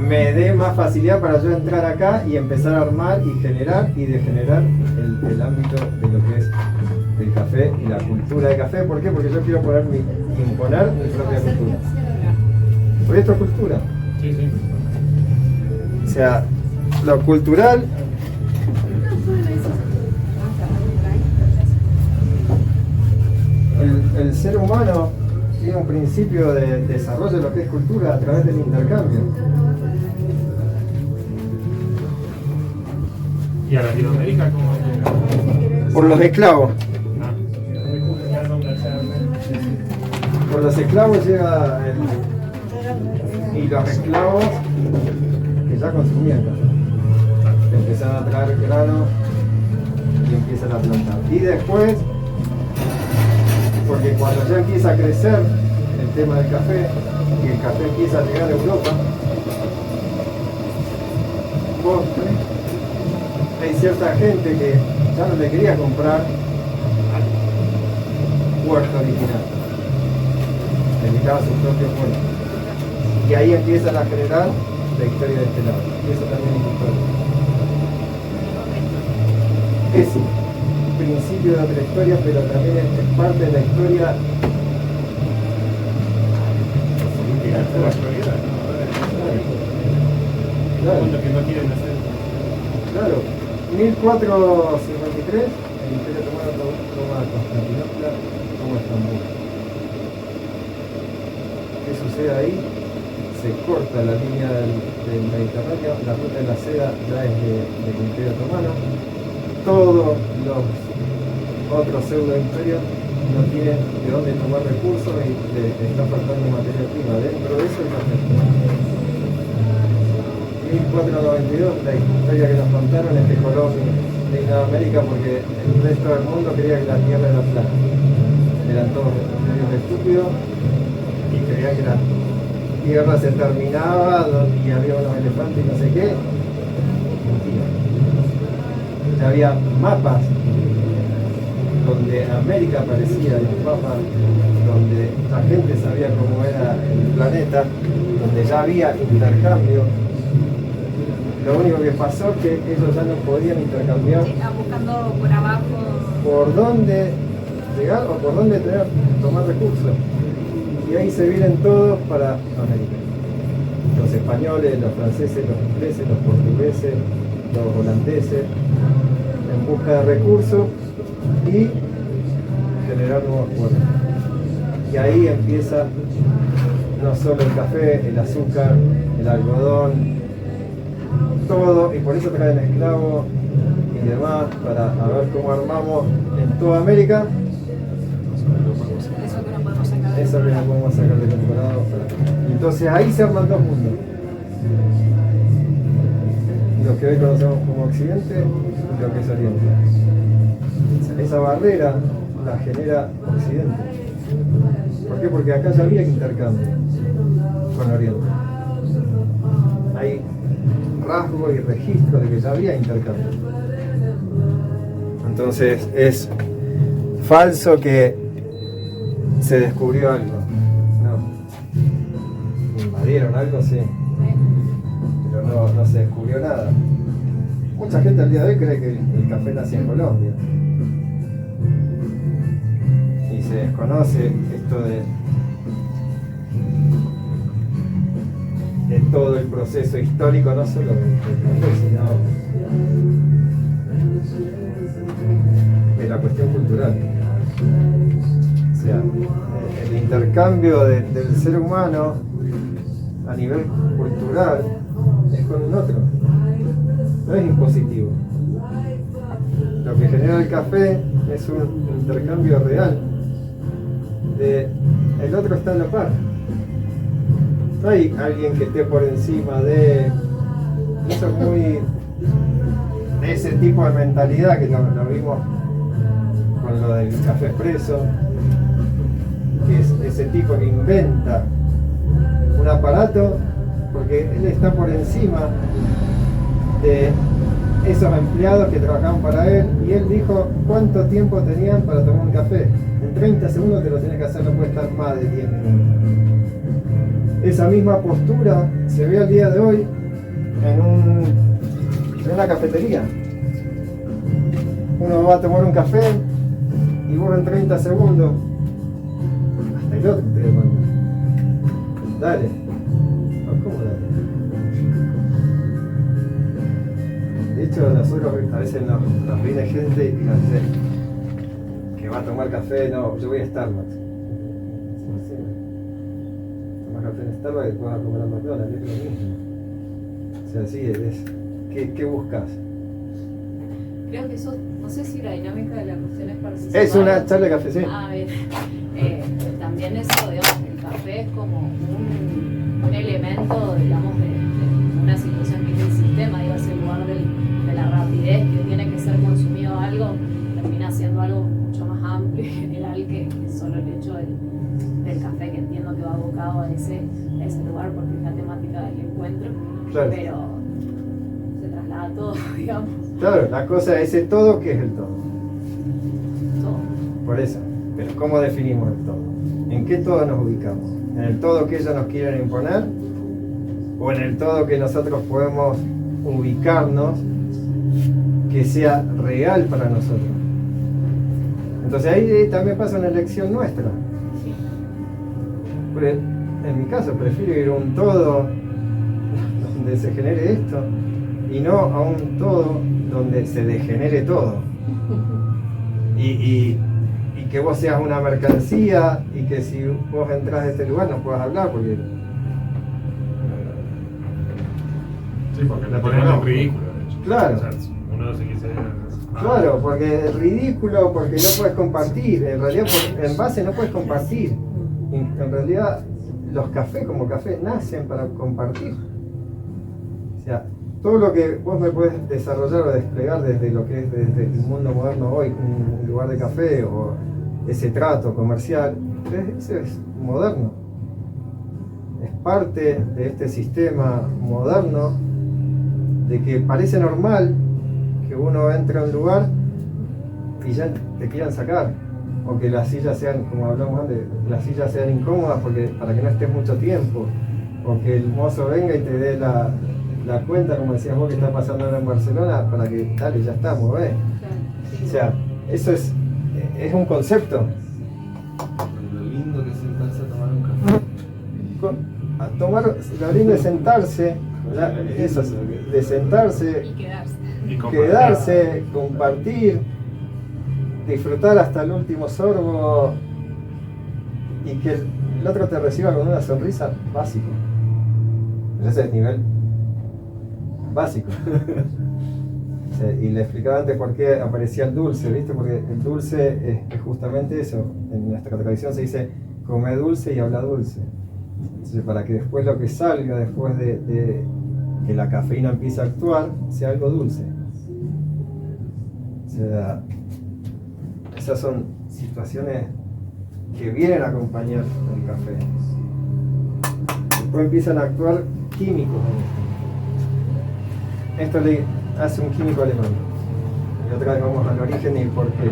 me dé más facilidad para yo entrar acá y empezar a armar y generar y degenerar el ámbito de lo que es el café y la cultura de café. ¿Por qué? Porque yo quiero imponer mi propia cultura. Porque esto es cultura. Sí, sí. O sea, lo cultural el ser humano tiene un principio de desarrollo de lo que es cultura a través del intercambio. ¿Y a Latinoamérica cómo llega? Por los esclavos. Por los esclavos llega y los esclavos que ya consumían café. Empiezan a traer grano y empiezan a plantar. Y después, porque cuando ya empieza a crecer el tema del café y el café empieza a llegar a Europa, hay cierta gente que ya no le quería comprar al huerto original, necesitaba su propio huerto. Y ahí empiezan a generar la historia de este lado. Y eso también es historia. Es principio de otra historia, pero también es parte de la historia. Claro. Que no quieren hacer. Claro. 1453, el Imperio Otomano toma Constantinopla, toma Estambul. ¿Qué sucede ahí? Se corta la línea del Mediterráneo, la ruta de la seda ya es del Imperio Otomano. Todos los otros pseudo imperios no tienen de dónde tomar recursos y le está faltando materia prima. Dentro de eso el café. 1492, la historia que nos contaron es que Colón vino a América porque el resto del mundo creía que la tierra era plana. Eran todos medios estúpidos y creían que la tierra se terminaba y había unos elefantes y no sé qué. Mentira. Ya había mapas donde América aparecía en los mapas, donde la gente sabía cómo era el planeta, donde ya había intercambio. Lo único que pasó es que ellos ya no podían intercambiar. Buscando por abajo. Por dónde llegar o por dónde tomar recursos. Y ahí se vienen todos para América. Los españoles, los franceses, los ingleses, los portugueses, los holandeses, en busca de recursos y generar nuevos puertos. Y ahí empieza no solo el café, el azúcar, el algodón, todo, y por eso traen esclavos y demás para ver cómo armamos en toda América. Eso que no podemos sacar. Eso que no podemos sacar del otro lado. Entonces ahí se arman dos mundos. Lo que hoy conocemos como Occidente y lo que es Oriente. Esa barrera la genera Occidente. ¿Por qué? Porque acá ya había intercambio con Oriente. Hay rasgo y registro de que ya había intercambio. Entonces es falso que se descubrió algo. No. Invadieron algo, sí. Pero no se descubrió nada. Mucha gente al día de hoy cree que el café nació en Colombia. Y se desconoce esto de todo el proceso histórico, no solo del café, sino de la cuestión cultural. O sea, el intercambio del ser humano a nivel cultural es con un otro, no es impositivo. lo que genera el café es un intercambio real. El otro está en la par. No hay alguien que esté por encima de... Eso es muy... de ese tipo de mentalidad que lo vimos con lo del café expreso, que es ese tipo que inventa un aparato porque él está por encima de esos empleados que trabajaban para él, y él dijo cuánto tiempo tenían para tomar un café. En 30 segundos te lo tienes que hacer, no puede estar más de 10 minutos. Esa misma postura se ve al día de hoy en una cafetería. Uno va a tomar un café y vos en 30 segundos, hasta el otro te demanda. Dale. ¿Cómo dale? De hecho, nosotros a veces nos viene gente y nos dice que va a tomar café. No, yo voy a Starbucks. Tomar café en Starbucks y después vas a comer a McDonald's, es lo mismo. O sea, sí, ¿qué buscas? Creo que eso, no sé si la dinámica de la cuestión es participar. Es una charla de café, sí. A ver, también eso, digamos, el café es como un elemento, digamos, de una situación que es el sistema, digo, ese lugar de la rapidez que tiene que ser consumido algo, termina siendo algo mucho más amplio y general que solo el hecho del café, que entiendo que va abocado a ese lugar porque es la temática del encuentro, claro. Pero se traslada a todo, digamos. Claro, la cosa es ese todo, ¿qué es el todo? Todo. Por eso, pero ¿cómo definimos el todo? ¿En qué todo nos ubicamos? ¿En el todo que ellos nos quieren imponer? ¿O en el todo que nosotros podemos ubicarnos, que sea real para nosotros? Entonces ahí también pasa una elección nuestra. Sí. Pero en mi caso prefiero ir a un todo donde se genere esto y no a un todo donde se degenere todo. Y que vos seas una mercancía y que si vos entras a este lugar no puedas hablar porque... Sí, porque te ponen en ridículo, de hecho. Claro. O sea, uno se quise... Claro, porque es ridículo, porque no puedes compartir. En realidad, en base no puedes compartir. En realidad, los cafés como café nacen para compartir. O sea, todo lo que vos me puedes desarrollar o desplegar desde lo que es desde el mundo moderno hoy, un lugar de café o ese trato comercial, eso es moderno. Es parte de este sistema moderno de que parece normal que uno entre a un lugar y ya te quieran sacar, o que las sillas sean, como hablamos antes, las sillas sean incómodas para que no estés mucho tiempo, o que el mozo venga y te dé la cuenta, como decías vos que está pasando ahora en Barcelona, para que dale, ya estamos, ¿ves? O sea, eso es un concepto. Lo lindo que es sentarse a tomar un café. Lo lindo es sentarse, eso, de sentarse, Y quedarse, compartir, disfrutar hasta el último sorbo y que el otro te reciba con una sonrisa, básico. Ese es el nivel básico. Y le explicaba antes por qué aparecía el dulce, ¿viste? Porque el dulce es justamente eso. En nuestra tradición se dice come dulce y habla dulce. Entonces, para que después lo que salga después de que la cafeína empiece a actuar sea algo dulce. O sea, esas son situaciones que vienen a acompañar el café. Después empiezan a actuar químicos. Esto le hace un químico alemán. Y otra vez vamos al origen y el porqué.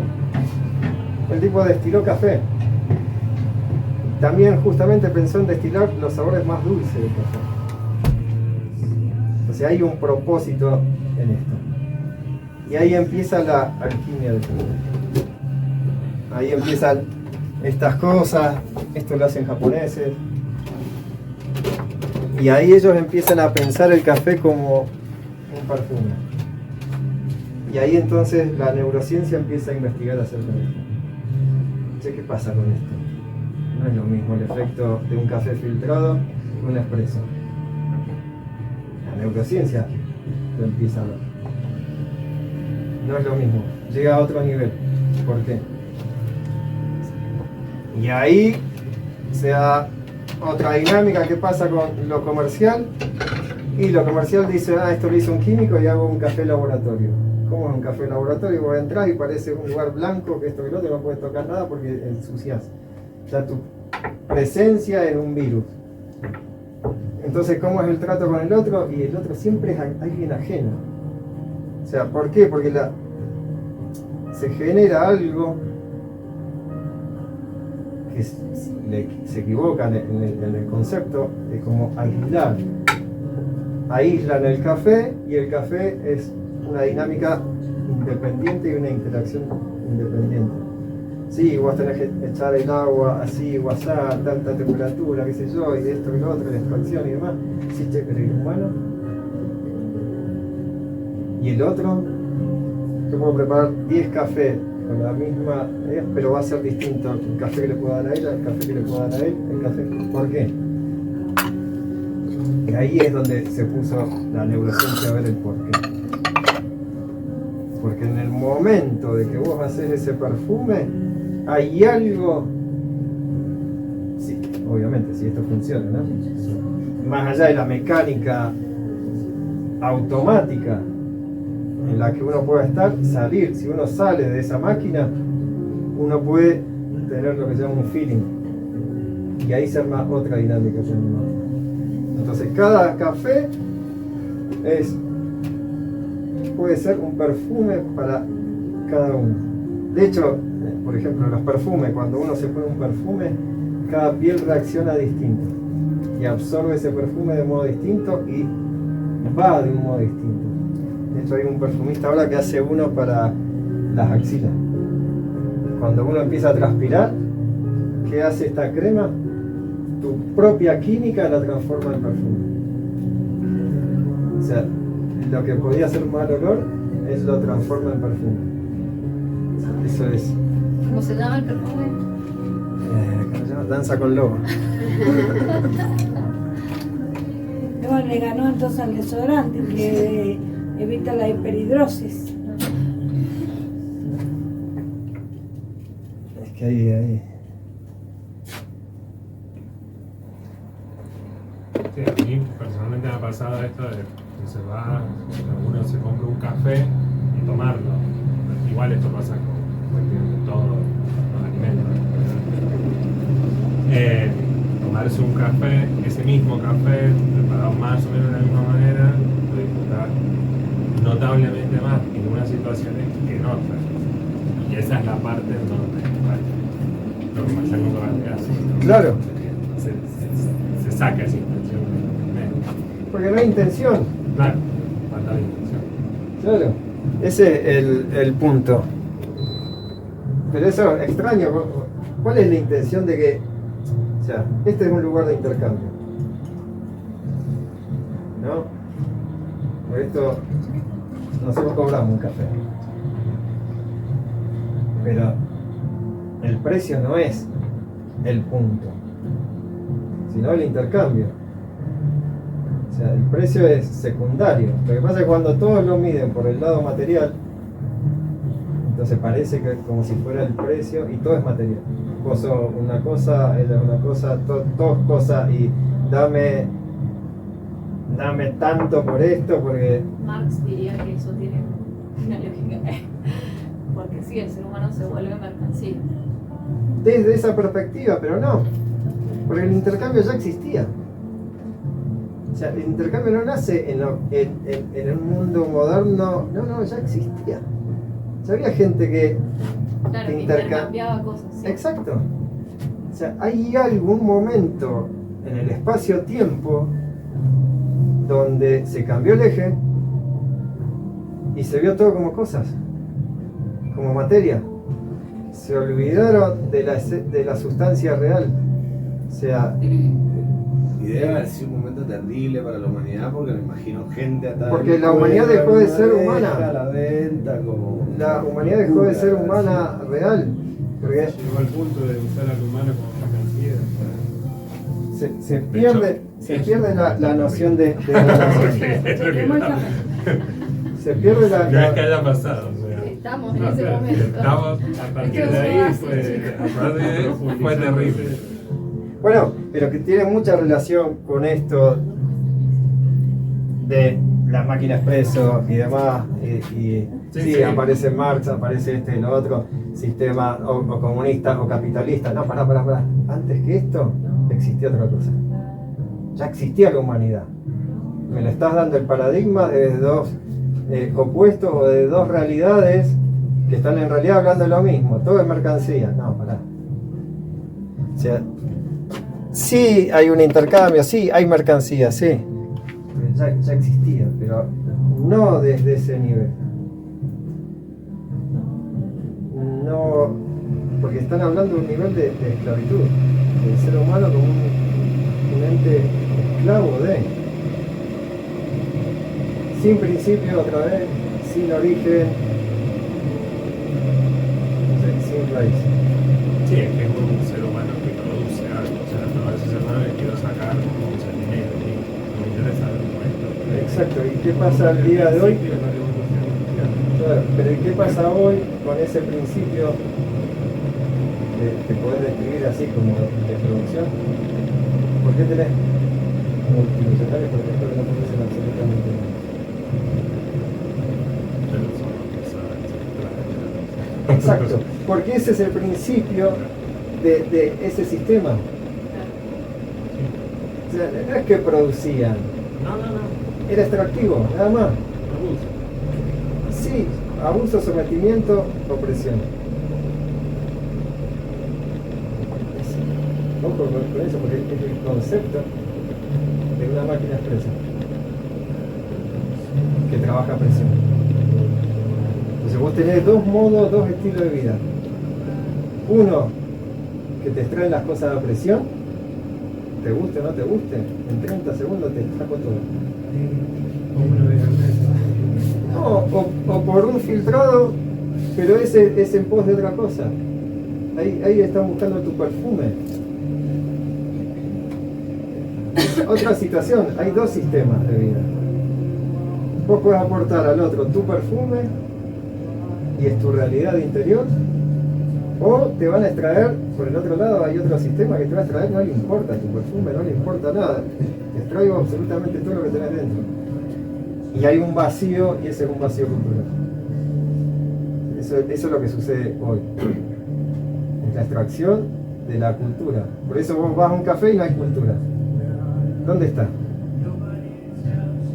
El tipo destiló café. También justamente pensó en destilar los sabores más dulces del café. O sea, hay un propósito en esto. Y ahí empieza la alquimia del café. Ahí empiezan estas cosas, esto lo hacen japoneses. Y ahí ellos empiezan a pensar el café como un perfume. Y ahí entonces la neurociencia empieza a investigar acerca de esto. Entonces, ¿qué pasa con esto? No es lo mismo el efecto de un café filtrado que un espresso. La neurociencia lo empieza a ver. no es lo mismo, llega a otro nivel. ¿Por qué? Y ahí se da otra dinámica que pasa con lo comercial, y lo comercial dice, esto lo hizo un químico y hago un café laboratorio. ¿Cómo es un café laboratorio? Voy a entrar y parece un lugar blanco, que esto y lo otro, no puedes tocar nada porque ensucias. Ya tu presencia es un virus. Entonces, ¿cómo es el trato con el otro? Y el otro siempre es alguien ajeno. O sea, ¿por qué? Porque se genera algo que se equivocan en el concepto, es como aislar. Aíslan el café, y el café es una dinámica independiente y una interacción independiente. Sí, vos tenés que echar el agua así, o así, a tanta temperatura, qué sé yo, y esto y lo otro, la extracción y demás. Sí, che, pero el humano. Y el otro, yo puedo preparar 10 cafés con la misma, pero va a ser distinto el café que le puedo dar a ella, el café que le puedo dar a él, el café. ¿Por qué? Y ahí es donde se puso la neurociencia a ver el porqué. Porque en el momento de que vos haces ese perfume, hay algo, sí, obviamente, si esto funciona, ¿no? Más allá de la mecánica automática en la que uno puede estar, salir, si uno sale de esa máquina, uno puede tener lo que se llama un feeling, y ahí se arma otra dinámica. Entonces cada café puede ser un perfume para cada uno. De hecho, por ejemplo, los perfumes, cuando uno se pone un perfume, cada piel reacciona distinto y absorbe ese perfume de modo distinto y va de un modo distinto. De hecho, hay un perfumista ahora que hace uno para las axilas. Cuando uno empieza a transpirar, ¿qué hace esta crema? Tu propia química la transforma en perfume. O sea, lo que podía ser mal olor, lo transforma en perfume. Eso es. ¿Cómo se llama el perfume? ¿Cómo se llama? Danza con lobo. Bueno, le ganó entonces al desodorante, que evita la hiperhidrosis. Es que ahí. Sí, a mí personalmente me ha pasado esto de que se va, uno se compra un café y tomarlo. Igual esto pasa con prácticamente todos los alimentos. Tomarse un café, ese mismo café, preparado más o menos de la misma manera, puede disfrutar notablemente más en unas situaciones que en otras. Y esa es la parte en donde lo que pasa con la así. Claro. Se saca esa intención. Porque no hay intención. Claro, falta de intención. Claro. Ese es el punto. Pero eso es extraño. ¿Cuál es la intención de que, o sea, este es un lugar de intercambio? ¿No? Por esto nosotros cobramos un café. Pero el precio no es el punto, sino el intercambio. O sea, el precio es secundario. Lo que pasa es que cuando todos lo miden por el lado material, entonces parece que como si fuera el precio y todo es material. Vos sos una cosa, ella es una cosa, todo es cosa, y dame tanto por esto, porque... Marx diría que eso tiene una lógica. Porque sí, el ser humano se vuelve mercancía. Desde esa perspectiva, pero no. Porque el intercambio ya existía. O sea, el intercambio no nace en un mundo moderno, no, ya existía. Ya había gente que Claro, que intercambiaba cosas. Sí. Exacto. O sea, hay algún momento en el espacio-tiempo donde se cambió el eje y se vio todo como cosas, como materia. Se olvidaron de la sustancia real. O sea, Y debe haber sido un momento terrible para la humanidad, porque me imagino gente atada. Porque la humanidad dejó de ser humana. A la venta, como... La humanidad dejó de ser humana real. Porque Llegó al punto de usar al humano como mercancía. se pierde la noción de relación. Es lo que Se pierde no es que haya pasado, o sea. estamos en ese momento. Estamos, a partir de ahí fue terrible. Bueno, pero que tiene mucha relación con esto de la máquina expreso y demás. Sí, aparece Marx, aparece este y lo otro, sistema o comunista o capitalista. No, pará. Antes que esto existía otra cosa. Ya existía la humanidad. Me lo estás dando el paradigma de dos opuestos o de dos realidades que están en realidad hablando de lo mismo. Todo es mercancía. No, pará. O sea, sí hay un intercambio, sí hay mercancía, sí. Ya existía, pero no desde ese nivel. No, porque están hablando de un nivel de esclavitud, del ser humano como un ente esclavo sin principio otra vez, sin origen, no sé, sin raíz. Sí, es que es un ser humano que produce algo, o sea, no es ese ser humano que quiero sacar mucho dinero, no me interesa esto. Exacto, ¿y qué pasa el día de hoy? Claro, pero ¿y qué pasa hoy con ese principio que podés describir así como de producción? ¿Por qué tenés multinacionales, por ejemplo, que no producen absolutamente nada? Exacto, porque ese es el principio de ese sistema. O sea, no es que producían, No. era extractivo, nada más. Sí, abuso, sometimiento, opresión. Ojo con eso, porque es el concepto de una máquina expresa que trabaja a presión. Entonces vos tenés dos modos, dos estilos de vida. Uno, que te extraen las cosas a presión, te guste o no te guste, en 30 segundos te saco todo. No, o por un filtrado, pero ese es en pos de otra cosa. Ahí están buscando tu perfume. Es otra situación, hay dos sistemas de vida. Vos podés aportar al otro tu perfume y es tu realidad interior, o te van a extraer, por el otro lado hay otro sistema que te va a extraer, no le importa tu perfume, no le importa nada, te extraigo absolutamente todo lo que tenés dentro. Y hay un vacío, y ese es un vacío cultural. Eso es lo que sucede hoy. Es la extracción de la cultura. Por eso vos vas a un café y no hay cultura. ¿Dónde está?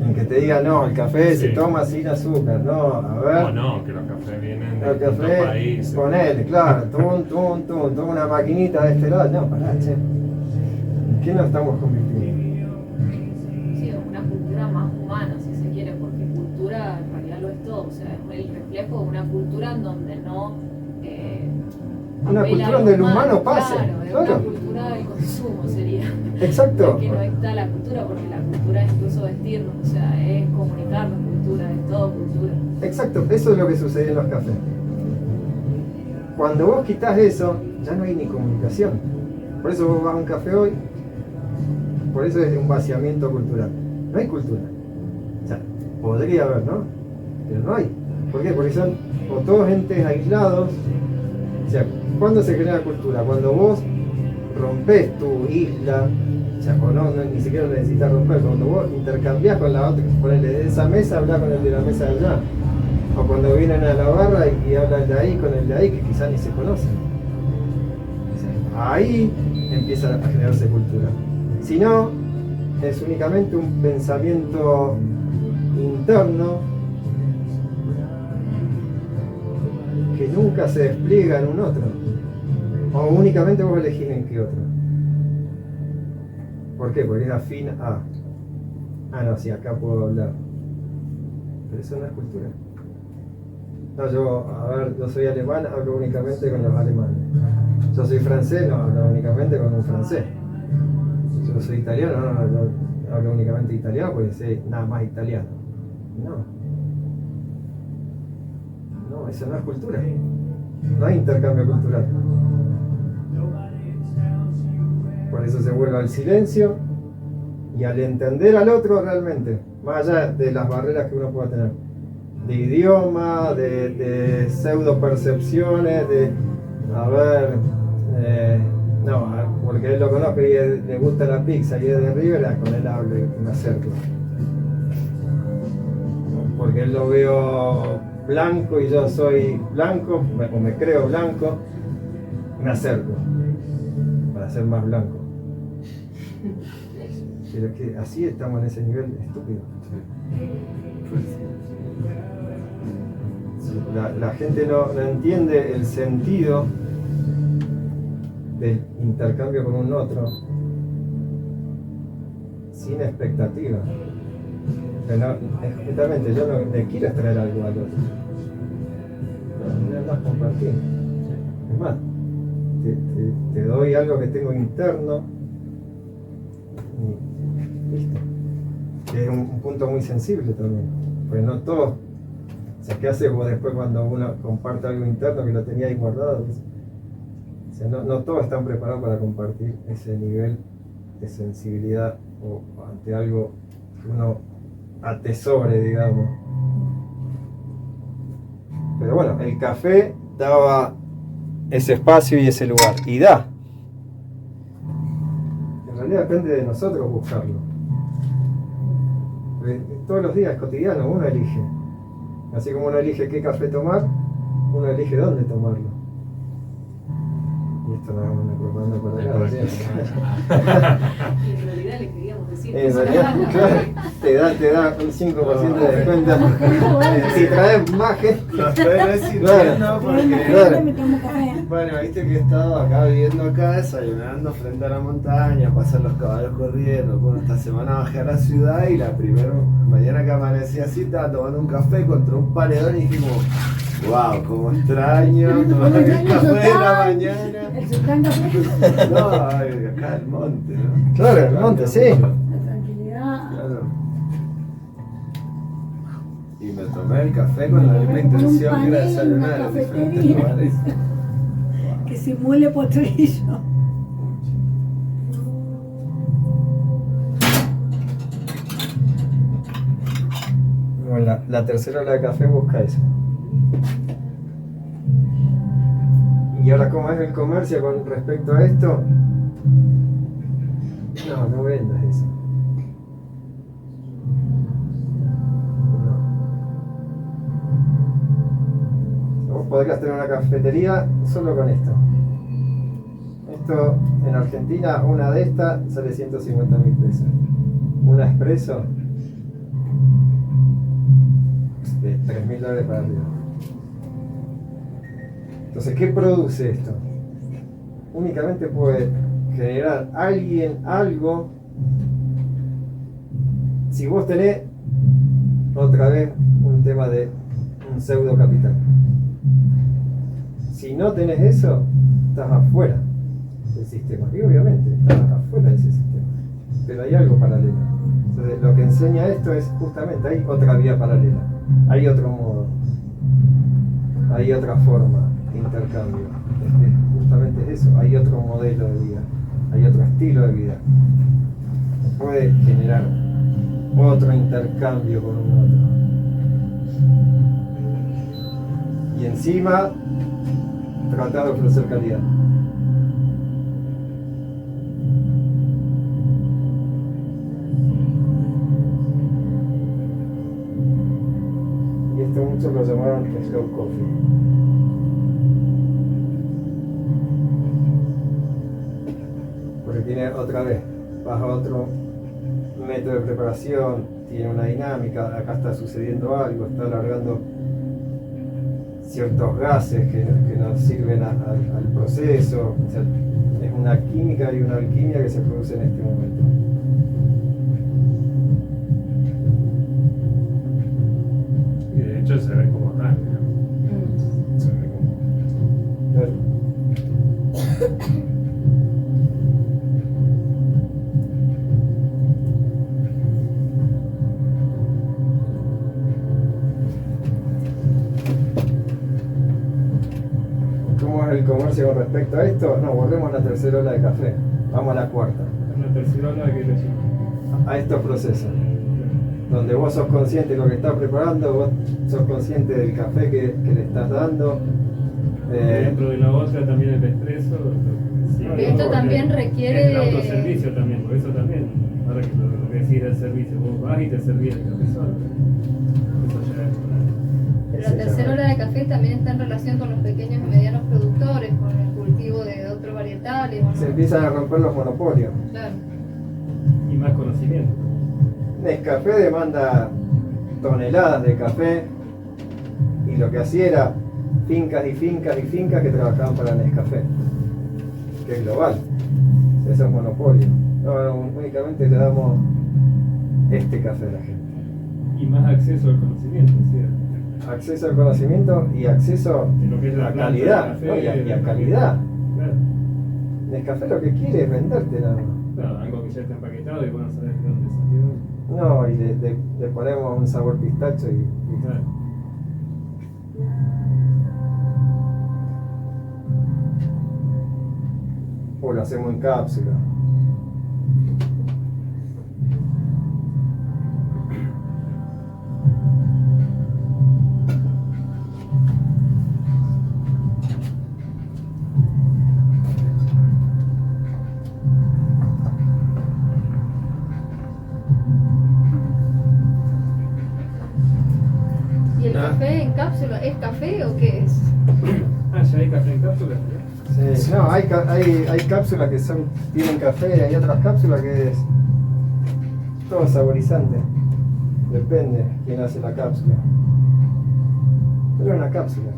En que te diga, no, el café se toma sin azúcar, no, a ver. No, que los cafés vienen de el café, países. Ponele, claro, toma una maquinita de este lado. No, pará, che. ¿En qué nos estamos convirtiendo? Sí, una cultura más humana, si se quiere, porque cultura en realidad lo es todo, o sea, es el reflejo de una cultura en donde no... una cultura donde el humano pase. Claro, una cultura del consumo sería. Exacto. Que no está la cultura, porque la cultura es incluso vestirnos, o sea, es comunicarnos cultura, es todo cultura. Exacto, eso es lo que sucede en los cafés. Cuando vos quitas eso, ya no hay ni comunicación. Por eso vos vas a un café hoy, por eso es un vaciamiento cultural. No hay cultura. O sea, podría haber, ¿no? Pero no hay. ¿Por qué? Porque son o todos entes aislados. O sea, ¿cuándo se genera cultura? Cuando vos rompes tu isla, o sea, o no, ni siquiera necesitas romper, cuando vos intercambiás con la otra, ponele de esa mesa, hablar con el de la mesa de allá, o cuando vienen a la barra y hablan de ahí con el de ahí, que quizás ni se conocen. O sea, ahí empieza a generarse cultura. Si no, es únicamente un pensamiento interno que nunca se despliega en un otro, o únicamente vos elegís en qué otro. ¿Por qué? Porque es afín a... no, sí, acá puedo hablar. Pero eso no es cultura. No, yo soy alemán, hablo únicamente con los alemanes. Yo soy francés, no, hablo únicamente con un francés. Yo soy italiano, no hablo únicamente italiano porque sé nada más italiano. No, eso no es cultura. No hay intercambio cultural. Por eso se vuelve al silencio y al entender al otro realmente, más allá de las barreras que uno pueda tener. idioma, de pseudo percepciones, no, porque él lo conozco y le gusta la pizza y es de River, con él hablo y me acerco. Porque él lo veo blanco y yo soy blanco, o me creo blanco, me acerco para ser más blanco. Pero que así estamos en ese nivel estúpido. La gente no entiende el sentido del intercambio con un otro sin expectativa. Justamente yo no le quiero extraer algo al otro. No es más compartir. Es más, te doy algo que tengo interno y listo. Que es un punto muy sensible también. Pues no todos. O sea, ¿qué haces vos después cuando uno comparte algo interno que lo tenía ahí guardado? O sea, no todos están preparados para compartir ese nivel de sensibilidad o ante algo que uno atesore, digamos. Pero bueno, el café daba ese espacio y ese lugar. Y da. En realidad depende de nosotros buscarlo. Porque todos los días, cotidianos, uno elige. Así como uno elige qué café tomar, uno elige dónde tomarlo. Y esto no es una propaganda para nada. Y en realidad le queríamos decir. En realidad, claro, te da un 5% de descuento. Si traes más gente. Lo estoy recibiendo Claro. porque... Me tomo café. Bueno, viste que he estado acá viviendo acá, desayunando frente a la montaña, pasan los caballos corriendo. Bueno, esta semana bajé a la ciudad y la primera mañana que amanecí así estaba tomando un café contra un paredón y dije como, wow, como extraño tomar el café de la mañana. El sultán café. No, acá el monte, ¿no? Claro, el monte, sí. La tranquilidad. Claro. Y me tomé el café con la misma intención que era desayunar en diferentes lugares. Que simule potrillo. Bueno, la tercera ola de café busca eso. Y ahora, ¿cómo es el comercio con respecto a esto? No vendas eso. No. Vos podrías tener una cafetería solo con esto. Esto en Argentina, una de estas sale 150.000 pesos. Una expreso de $3.000 para arriba. Entonces, ¿qué produce esto? Únicamente puede generar alguien algo si vos tenés otra vez un tema de un pseudo capital. Si no tenés eso, estás afuera del sistema. Y obviamente estás afuera de ese sistema. Pero hay algo paralelo. Entonces, lo que enseña esto es justamente hay otra vía paralela. Hay otro modo. Hay otra forma de intercambio. Justamente eso. Hay otro modelo de vida. Hay otro estilo de vida. Puede generar otro intercambio con un otro. Y encima, tratar de ofrecer calidad. Y esto muchos lo llamaron slow coffee. Porque tiene otra vez, vas a otro método de preparación, tiene una dinámica, acá está sucediendo algo, está alargando ciertos gases que nos sirven al proceso. O sea, es una química y una alquimia que se produce en este momento. Y de hecho se ve como tal, ¿no? Se ve como... Claro. ¿Cómo es el comercio con respecto a esto? No, volvemos a la tercera ola de café. Vamos a la cuarta. En la tercera ola que le decimos. A estos procesos. donde vos sos consciente de lo que estás preparando, vos sos consciente del café que le estás dando. Dentro de la otra también el expreso. Sí, Esto también requiere el autoservicio también, por eso también. Ahora que lo que decís del servicio, vos vas y te servís el café solo. Eso ya es Pero la tercera ola de café también está en relación con los pequeños y medianos productores, con el cultivo de otros varietales. ¿O no? Se empiezan a romper los monopolios. Claro. y más conocimiento. Nescafé demanda toneladas de café y lo que hacía era fincas y fincas y fincas que trabajaban para Nescafé, que es global. Eso es monopolio. No, únicamente le damos este café a la gente. Y más acceso al conocimiento, ¿cierto? Acceso al conocimiento y acceso De lo que es la a planta del calidad, café, ¿no? y a la calidad. Claro. Nescafé lo que quiere es venderte nada más. Claro, algo que ya está empaquetado y bueno, saber de dónde salió. No, y le ponemos un sabor pistacho y Claro. o lo hacemos en cápsula. ¿Y el café en cápsula es café o qué es? Ah, ya hay café en cápsula. Sí, no, hay cápsulas que tienen café, hay otras cápsulas que es todo saborizante. Depende quién hace la cápsula. Pero es una cápsula.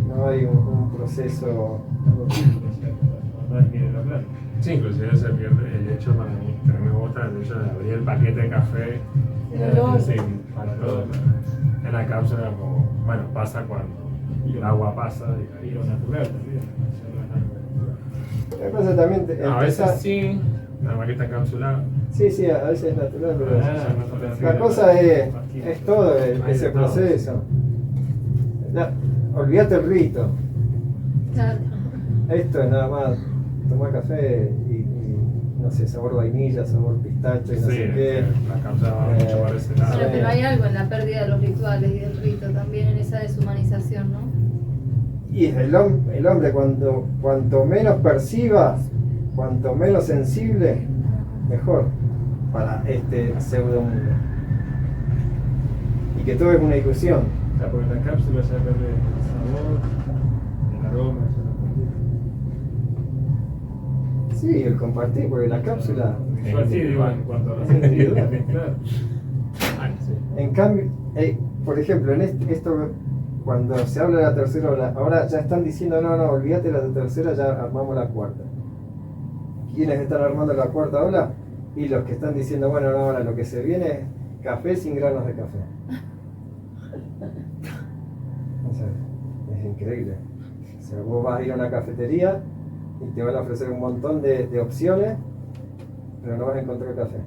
No hay un proceso. Algo químico, ¿cierto? No es bien la planta. Sí, inclusive se pierde el hecho, para mí, pero me gusta el hecho de abrir el paquete de café El olor. sí, para todo. En la cápsula, como, bueno, pasa cuando el agua pasa Y lo natural también. Ya no es algo natural. Lo que pasa también a veces sí, nada más que está encapsulado. Sí, a veces es natural, pero Ah, la cosa es todo ese proceso. Olvídate el rito. Claro. Esto es nada más tomar café y no sé, sabor vainilla, sabor pistacho y no Sí, sé qué. la cápsula va mucho por ese lado. Bueno, pero hay algo en la pérdida de los rituales y del rito también, en esa deshumanización, ¿no? Y el hombre cuanto menos perciba, cuanto menos sensible, mejor para este pseudo mundo. Y que todo es una ilusión. O sea, porque la cápsula ya pierde el sabor, el aroma, ya no Sí, el compartir, porque la cápsula, Yo así digo, en cuanto a la sensibilidad, claro. Ah, sí. en cambio, por ejemplo, en esto, cuando se habla de la tercera ola, ahora ya están diciendo, no, olvídate de la tercera, ya armamos la cuarta. ¿Quiénes están armando la cuarta ola? Y los que están diciendo, bueno, no, ahora lo que se viene es café sin granos de café. O sea, es increíble. O sea, vos vas a ir a una cafetería y te van a ofrecer un montón de opciones, pero no vas a encontrar café.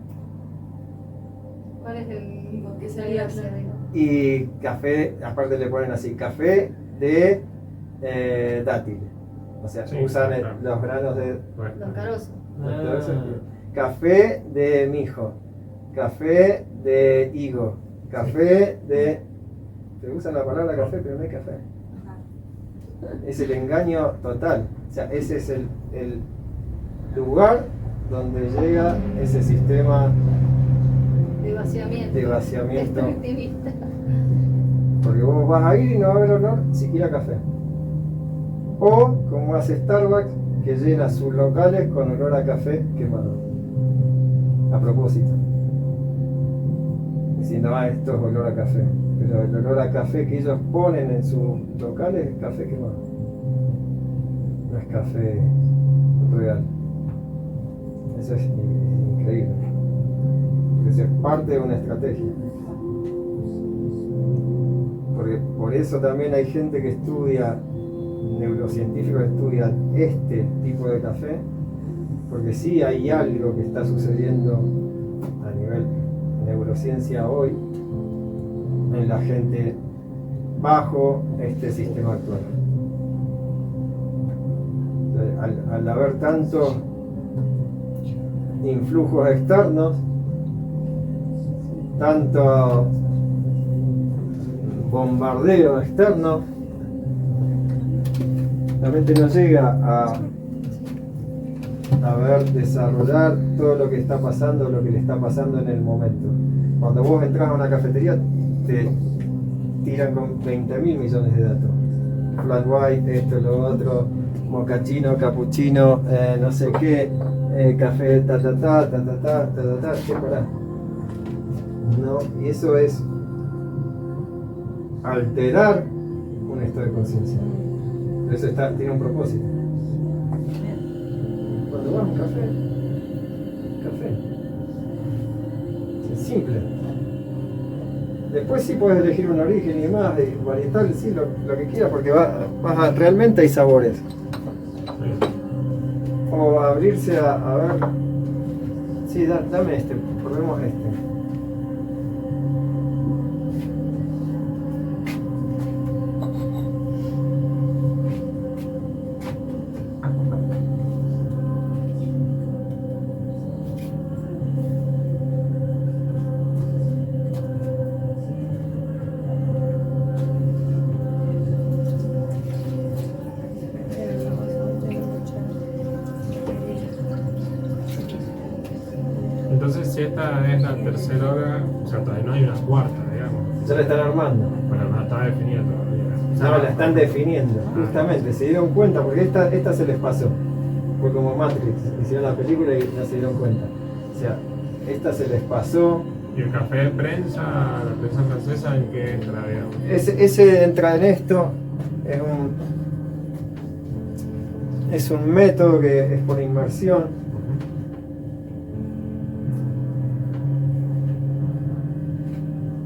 ¿Cuál es el ¿Con qué la salía? gracia, digo? Y café, aparte le ponen así, café de dátil. O sea, Sí, usan claro. los granos de... Bueno, Los carosos. Café de mijo, café de higo, café de... Se usa la palabra café, pero no hay café. Es el engaño total. O sea, ese es el lugar donde llega ese sistema De vaciamiento. de vaciamiento. Extractivista. Porque vos vas a ir y no va a haber olor siquiera café. O como hace Starbucks, que llena sus locales con olor a café quemado. A propósito. Diciendo, esto es olor a café. Pero el olor a café que ellos ponen en sus locales es café quemado. No es café real. Eso es increíble. Porque eso es parte de una estrategia. Porque por eso también hay gente que estudia, neurocientíficos que estudian este tipo de café, porque sí hay algo que está sucediendo a nivel neurociencia hoy en la gente bajo este sistema actual. Al haber tantos influjos externos, tanto bombardeo externo, la mente no llega a ver, desarrollar todo lo que está pasando, lo que le está pasando en el momento. Cuando vos entras a una cafetería, te tiran con 20.000 millones de datos. Flat white, esto, lo otro, mocachino, cappuccino, no sé qué, café, ¿qué pará? No, y eso es alterar un estado de conciencia. Eso tiene un propósito. Cuando vas a un café. Es simple. Después sí puedes elegir un origen y demás, de varietal, sí, lo que quieras, porque realmente hay sabores. O abrirse a ver. Sí, dame este, probemos este. Entonces, si esta es la tercera hora, o sea, todavía no hay una cuarta, digamos. Ya la están armando. Bueno, no está definida todavía. No, la están definiendo, justamente, se dieron cuenta, porque esta se les pasó. Fue como Matrix, hicieron la película y ya se dieron cuenta. O sea, esta se les pasó. ¿Y el café de prensa, la prensa francesa, en qué entra, digamos? Ese entra en esto, es un método que es por inmersión.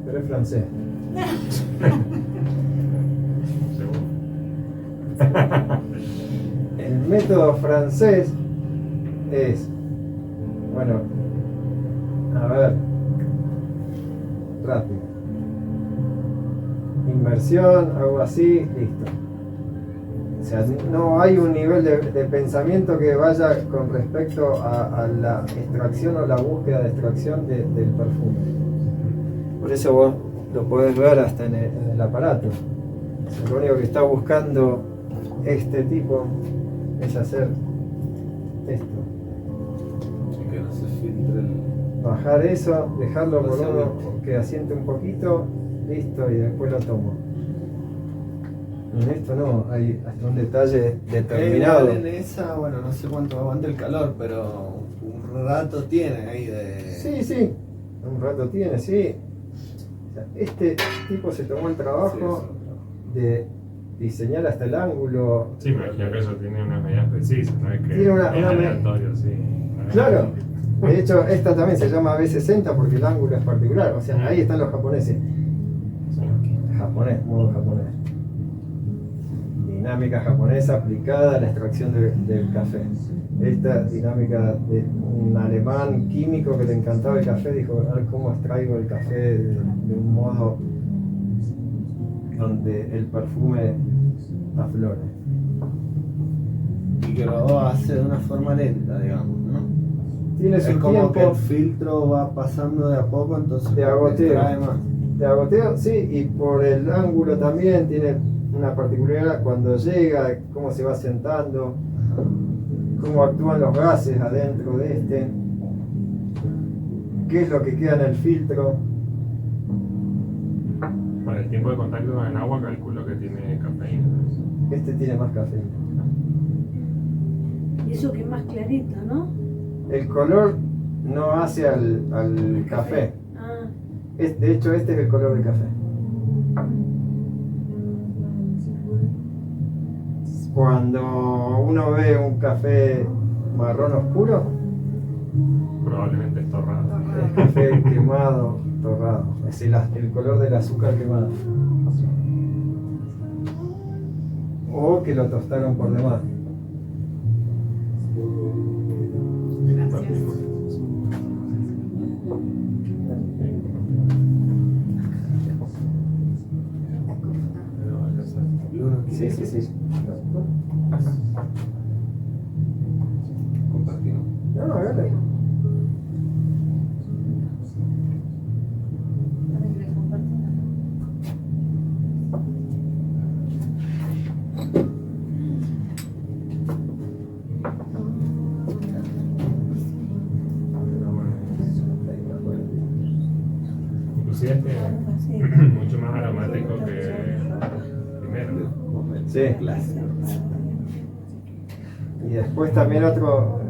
Pero es francés. El método francés es, bueno, a ver, rápido. Inmersión, algo así, listo. O sea, no hay un nivel de pensamiento que vaya con respecto a la extracción o la búsqueda de extracción del perfume. Por eso vos lo podés ver hasta en el aparato. O sea, lo único que está buscando este tipo es hacer esto. Que no se filtre el... Bajar eso, dejarlo por uno que asiente un poquito, listo, y después lo tomo. En esto no, hay hasta un detalle determinado. En esa, bueno, no sé cuánto aguanta el calor, pero un rato tiene ahí de... Sí, un rato tiene, sí. O sea, este tipo se tomó el trabajo de diseñar hasta el ángulo. Sí, me imagino que eso tiene una medida precisa, no es que Tiene una es aleatorio, sí. Claro, de hecho esta también se llama B60 porque el ángulo es particular, o sea, ahí están los japoneses. Modo japonés. Dinámica japonesa aplicada a la extracción del café. Esta dinámica de un alemán químico que le encantaba el café, dijo, a ver cómo extraigo el café de un modo donde el perfume aflore. Y que lo hace de una forma lenta, digamos, ¿no? Tiene su es como tiempo que el filtro va pasando de a poco, entonces de agoteo. extrae más. De agoteo, sí, y por el ángulo también tiene una particularidad cuando llega, cómo se va sentando, cómo actúan los gases adentro de este, qué es lo que queda en el filtro. Para el tiempo de contacto con el agua calculo que tiene cafeína. Este tiene más cafeína. Y eso que es más clarito, ¿no? El color no hace al café. Ah, De hecho, este es el color del café. Cuando uno ve un café marrón oscuro, Probablemente es torrado. es café quemado, torrado. Es el color del azúcar quemado. O que lo tostaron por demás. Sí. Compartimos. No, hágale. Inclusive es mucho más aromático que primero. Sí. Y después también otro,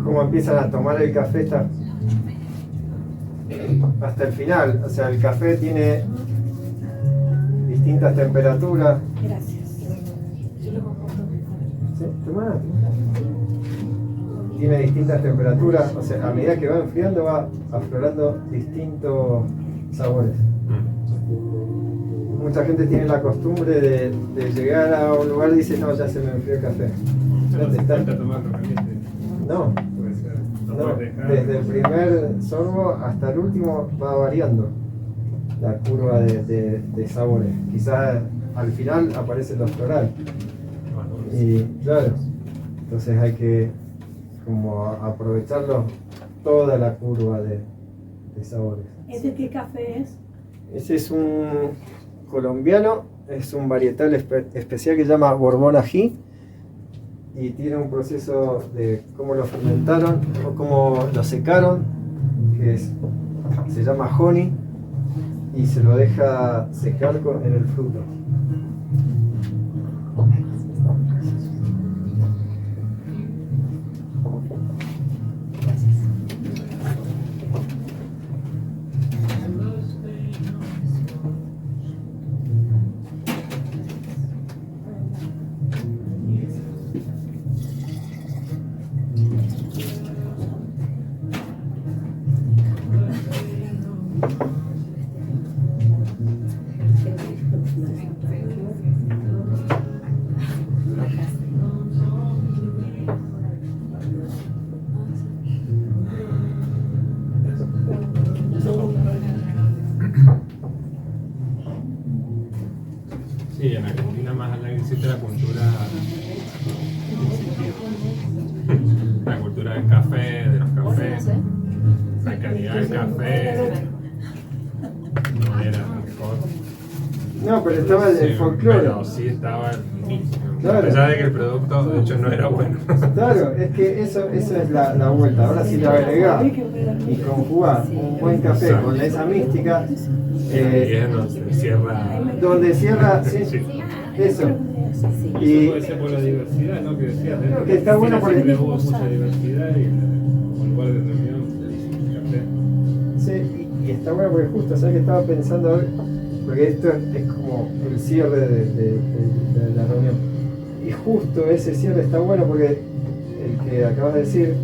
cómo empiezan a tomar el café hasta el final. O sea, el café tiene distintas temperaturas. Gracias. Sí, tomá. Tiene distintas temperaturas, o sea, a medida que va enfriando va aflorando distintos sabores. Mucha gente tiene la costumbre de llegar a un lugar y dice, no, ya se me enfrió el café. No hace falta tomarlo caliente. No, Puede ser. Lo no, puedes dejar. desde el primer sorbo hasta el último va variando la curva de sabores. Quizás al final aparece lo floral. Y claro, entonces hay que como aprovecharlo toda la curva de sabores. ¿Ese qué café es? Ese es un colombiano, es un varietal especial que se llama Borbón Ají y tiene un proceso de cómo lo fermentaron o cómo lo secaron, que se llama honey y se lo deja secar en el fruto. Sí, en Argentina más allá existe la cultura la cultura del café, de los cafés, la calidad del café no era mejor. No, pero estaba el Sí, folclore. pero sí estaba nítido. Claro. A pesar de que el producto de hecho no era bueno. Claro, es que eso es la vuelta. Ahora si le agregás y conjugás un buen café con esa mística, Y es donde cierra. donde cierra, sí, Sí. eso. Y Y eso puede ser por la diversidad, ¿no? Que decías. Creo que está bueno porque- siempre hubo mucha diversidad y como lugar de reunión, el café. sí, y está bueno porque justo, ¿sabes que estaba pensando hoy? Porque esto es como el cierre de la reunión. Y justo ese cierre está bueno porque el que acabas de decir,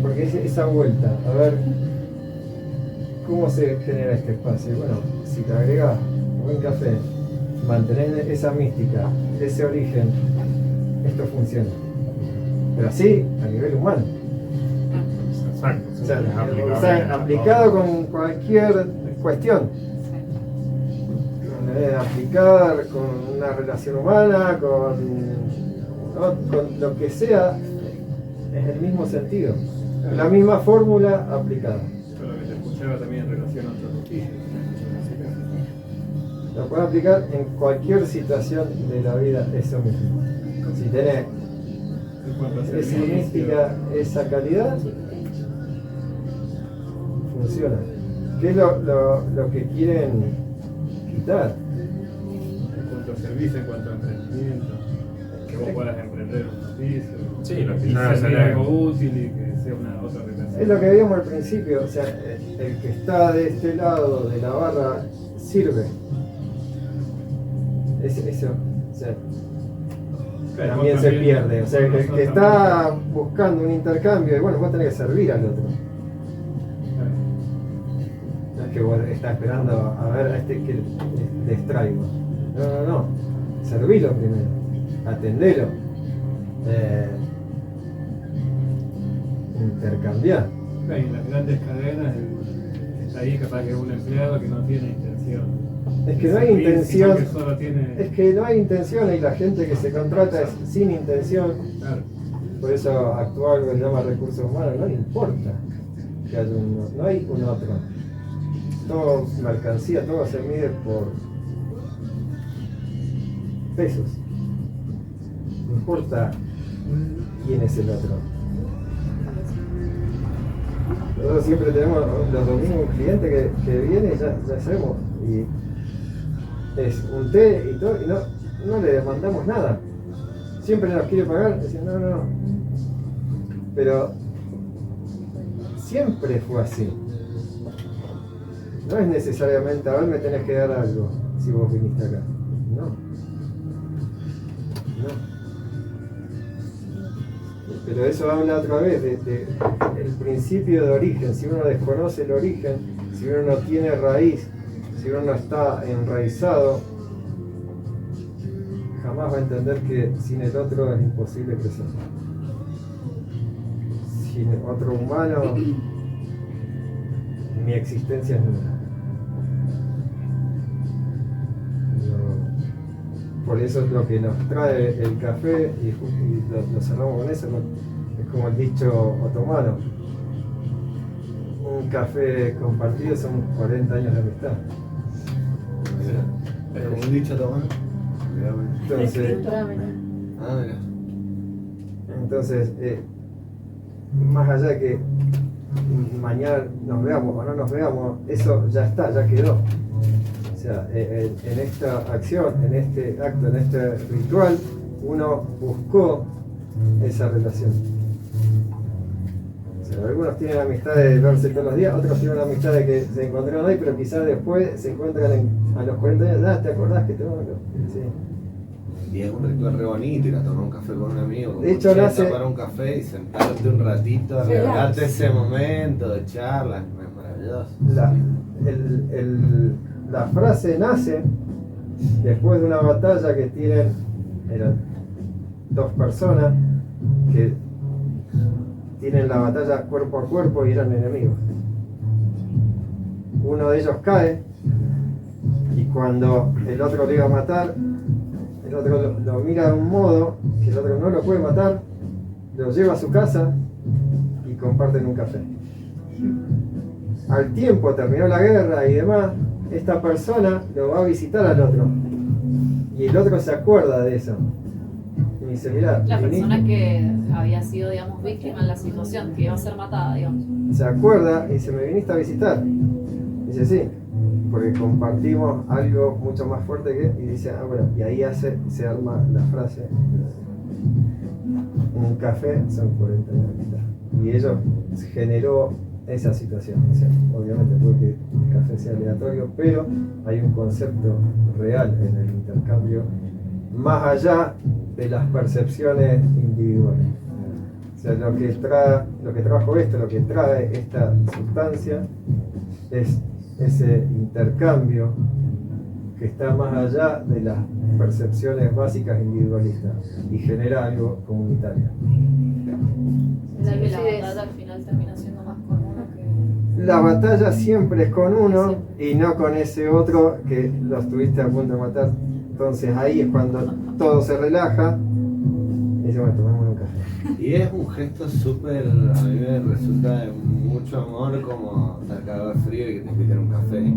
porque es esa vuelta, a ver cómo se genera este espacio. Bueno, si te agregas buen café, mantener esa mística, ese origen, esto funciona. Pero así a nivel humano. Exacto. O sea, es aplicable o sea, a aplicado todo. con cualquier cuestión. Aplicar con una relación humana, con lo que sea, es el mismo sentido. La misma fórmula aplicada. Pero lo que te escuchaba también en relación a otros oficios. Lo puedes aplicar en cualquier situación de la vida, eso mismo. Si tenés En cuanto a esa servicio, mística, esa calidad, funciona. ¿Qué es lo que quieren quitar? en cuanto a servicio, en cuanto a emprendimiento, que vos puedas emprender un oficio. Sí, lo que y yo hacer servir es- algo útil y que sea una otra relación. Es lo que veíamos al principio, o sea, el que está de este lado de la barra sirve. Eso, o sea, Claro, también vos se también, pierde. O sea, el que está buscando un intercambio, y bueno, vos tenés que servir al otro. Claro. No es que vos estás esperando a ver a este que les traigo. No. Servilo primero, atendelo. Intercambiar. Claro, y en las grandes cadenas está ahí capaz que un empleado que no tiene intención. Es que no hay Servir, intención. sino que solo tiene. Es que no hay intención y la gente que se contrata es sin intención. Claro. Por eso actúa algo que se llama recursos humanos. No le importa que haya no hay un otro. Todo mercancía, todo se mide por pesos. No importa quién es el otro. Nosotros siempre tenemos los domingos un cliente que viene y ya sabemos. Y es un té y todo, y no le mandamos nada. Siempre nos quiere pagar, dicen no. Pero siempre fue así. No es necesariamente, a ver, me tenés que dar algo si vos viniste acá. No. Pero eso habla otra vez de el principio de origen. Si uno desconoce el origen, si uno no tiene raíz, si uno no está enraizado, jamás va a entender que sin el otro es imposible crecer. Sin otro humano, mi existencia es nula. Por eso es lo que nos trae el café, y lo cerramos con eso, ¿no? Es como el dicho otomano: un café compartido son 40 años de amistad. Es como un dicho otomano. Entonces, más allá de que mañana nos veamos o no nos veamos, eso ya está, ya quedó. O sea, en esta acción, en este acto, en este ritual, uno buscó esa relación. O sea, algunos tienen amistad de verse todos los días, otros tienen una amistad de que se encontraron hoy, pero quizás después se encuentran a los 40 años, ¿te acordás que te vamos? Sí. Y es un ritual re bonito, ir a tomar un café con un amigo, con de hecho, para un café y sentarte un ratito, regalarte ese momento de charla, es maravilloso. La frase nace después de una batalla que eran dos personas que tienen la batalla cuerpo a cuerpo y eran enemigos. Uno de ellos cae y cuando el otro lo iba a matar, el otro lo mira de un modo que el otro no lo puede matar, lo lleva a su casa y comparten un café. Al tiempo terminó la guerra y demás, esta persona lo va a visitar al otro y el otro se acuerda de eso y dice, mirá, la persona que había sido, digamos, víctima en la situación, que iba a ser matada, digamos. Se acuerda y dice, me viniste a visitar. Dice, sí, porque compartimos algo mucho más fuerte que... Y dice, bueno, y ahí se arma la frase, un café son 40 años de amistad. Y ello generó esa situación. O sea, obviamente puede que el café sea aleatorio, pero hay un concepto real en el intercambio, más allá de las percepciones individuales. O sea, lo que trajo esto, lo que trae esta sustancia, es ese intercambio que está más allá de las percepciones básicas individualistas y genera algo comunitario. O sea que la batalla al final termina siendo más con uno que... La batalla siempre es con uno y no con ese otro que lo estuviste a punto de matar. Entonces ahí es cuando todo se relaja y dice, bueno, tomemos un café. Y es un gesto súper, a mí me resulta de mucho amor, como estar cagado de frío y que te inviten a un café. Sí.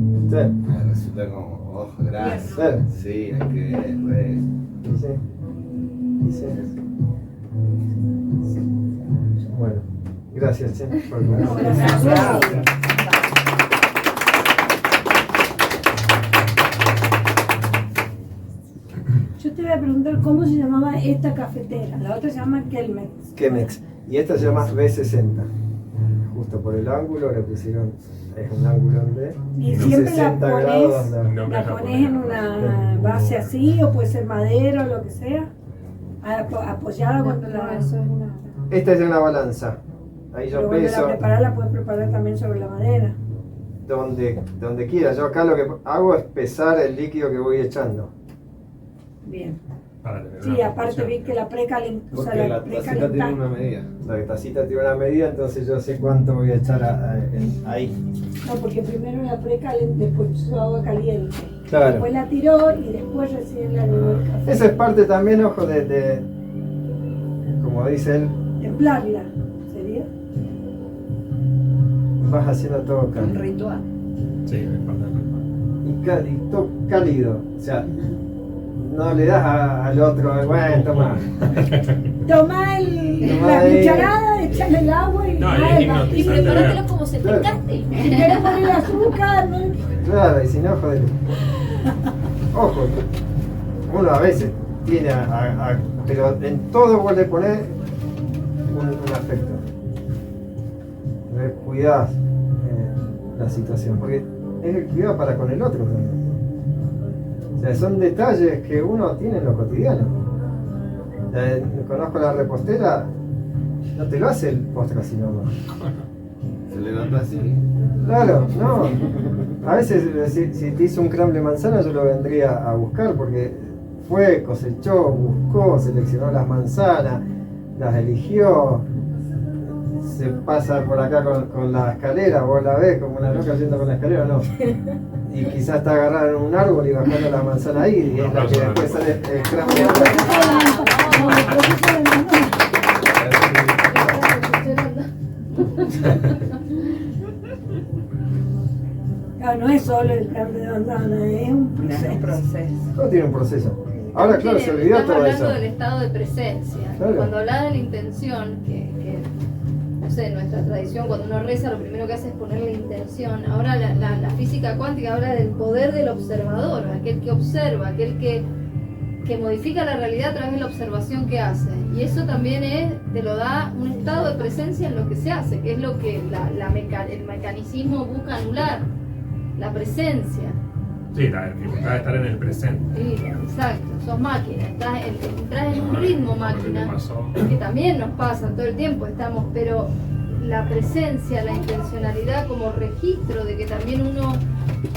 Me resulta como, oh, gracias. Sí, hay que Sí. Bueno, gracias, Che, por Gracias. Yo te voy a preguntar cómo se llamaba esta cafetera. La otra se llama Chemex. Chemex. Y esta se llama B60. Justo por el ángulo le pusieron, es un ángulo de Y siempre 60 la grados. pones, la pones en una base así, o puede ser madera o lo que sea, apoyada cuando la... Esta es una balanza. Ahí yo Pero cuando peso la preparas, la puedes preparar también sobre la madera. donde quiera. Yo acá lo que hago es pesar el líquido que voy echando. Bien. Para tener Sí, una aparte proporción. vi que la precalentó. porque la tacita tiene una medida. La tacita tiene una medida, entonces yo sé cuánto voy a echar ahí. No, porque primero la precalentó, después puso agua caliente. Claro. Después la tiró y después recién la agregó el café. Esa es parte también, ojo, de como dice él, Templarla, ¿sería? vas haciendo todo Un cálido. ritual. Sí, es parte del ritual. Y todo cálido. O sea, no le das al otro, bueno, toma. Tomá la cucharada, echale el agua y No, el es vasito. Y preparátelo como se te Claro. cante. Si querés poner azúcar, ¿no? Claro, y si no, joder. Ojo, uno a veces tiene pero en todo vos le ponés un afecto. Cuidás la situación, porque es el cuidado para con el otro también. O sea, son detalles que uno tiene en lo cotidiano. Conozco a la repostera, no te lo hace el postre así nomás. Se le nota así. Claro, no. A veces si te hizo un crumble de manzana yo lo vendría a buscar porque fue, cosechó, buscó, seleccionó las manzanas, las eligió, se pasa por acá con la escalera, vos la ves como una loca yendo con la escalera, no. Y quizás está agarrada en un árbol y bajando la manzana ahí y es la que después sale el crumble. Claro, no es solo el carne de manzana, es un proceso. Todo tiene un proceso. Ahora, claro, se olvidó Estamos todo hablando eso. del estado de presencia. Claro. Cuando hablaba de la intención, que no sé, en nuestra tradición, cuando uno reza, lo primero que hace es poner la intención. Ahora la física cuántica habla del poder del observador, aquel que observa, aquel que modifica la realidad a través de la observación que hace. Y eso también te lo da un estado de presencia en lo que se hace, que es lo que el mecanicismo busca anular, la presencia. Sí, la dificultad de estar en el presente. Sí, exacto, sos máquina, entras en un ritmo máquina, que también nos pasa todo el tiempo, pero la presencia, la intencionalidad como registro de que también uno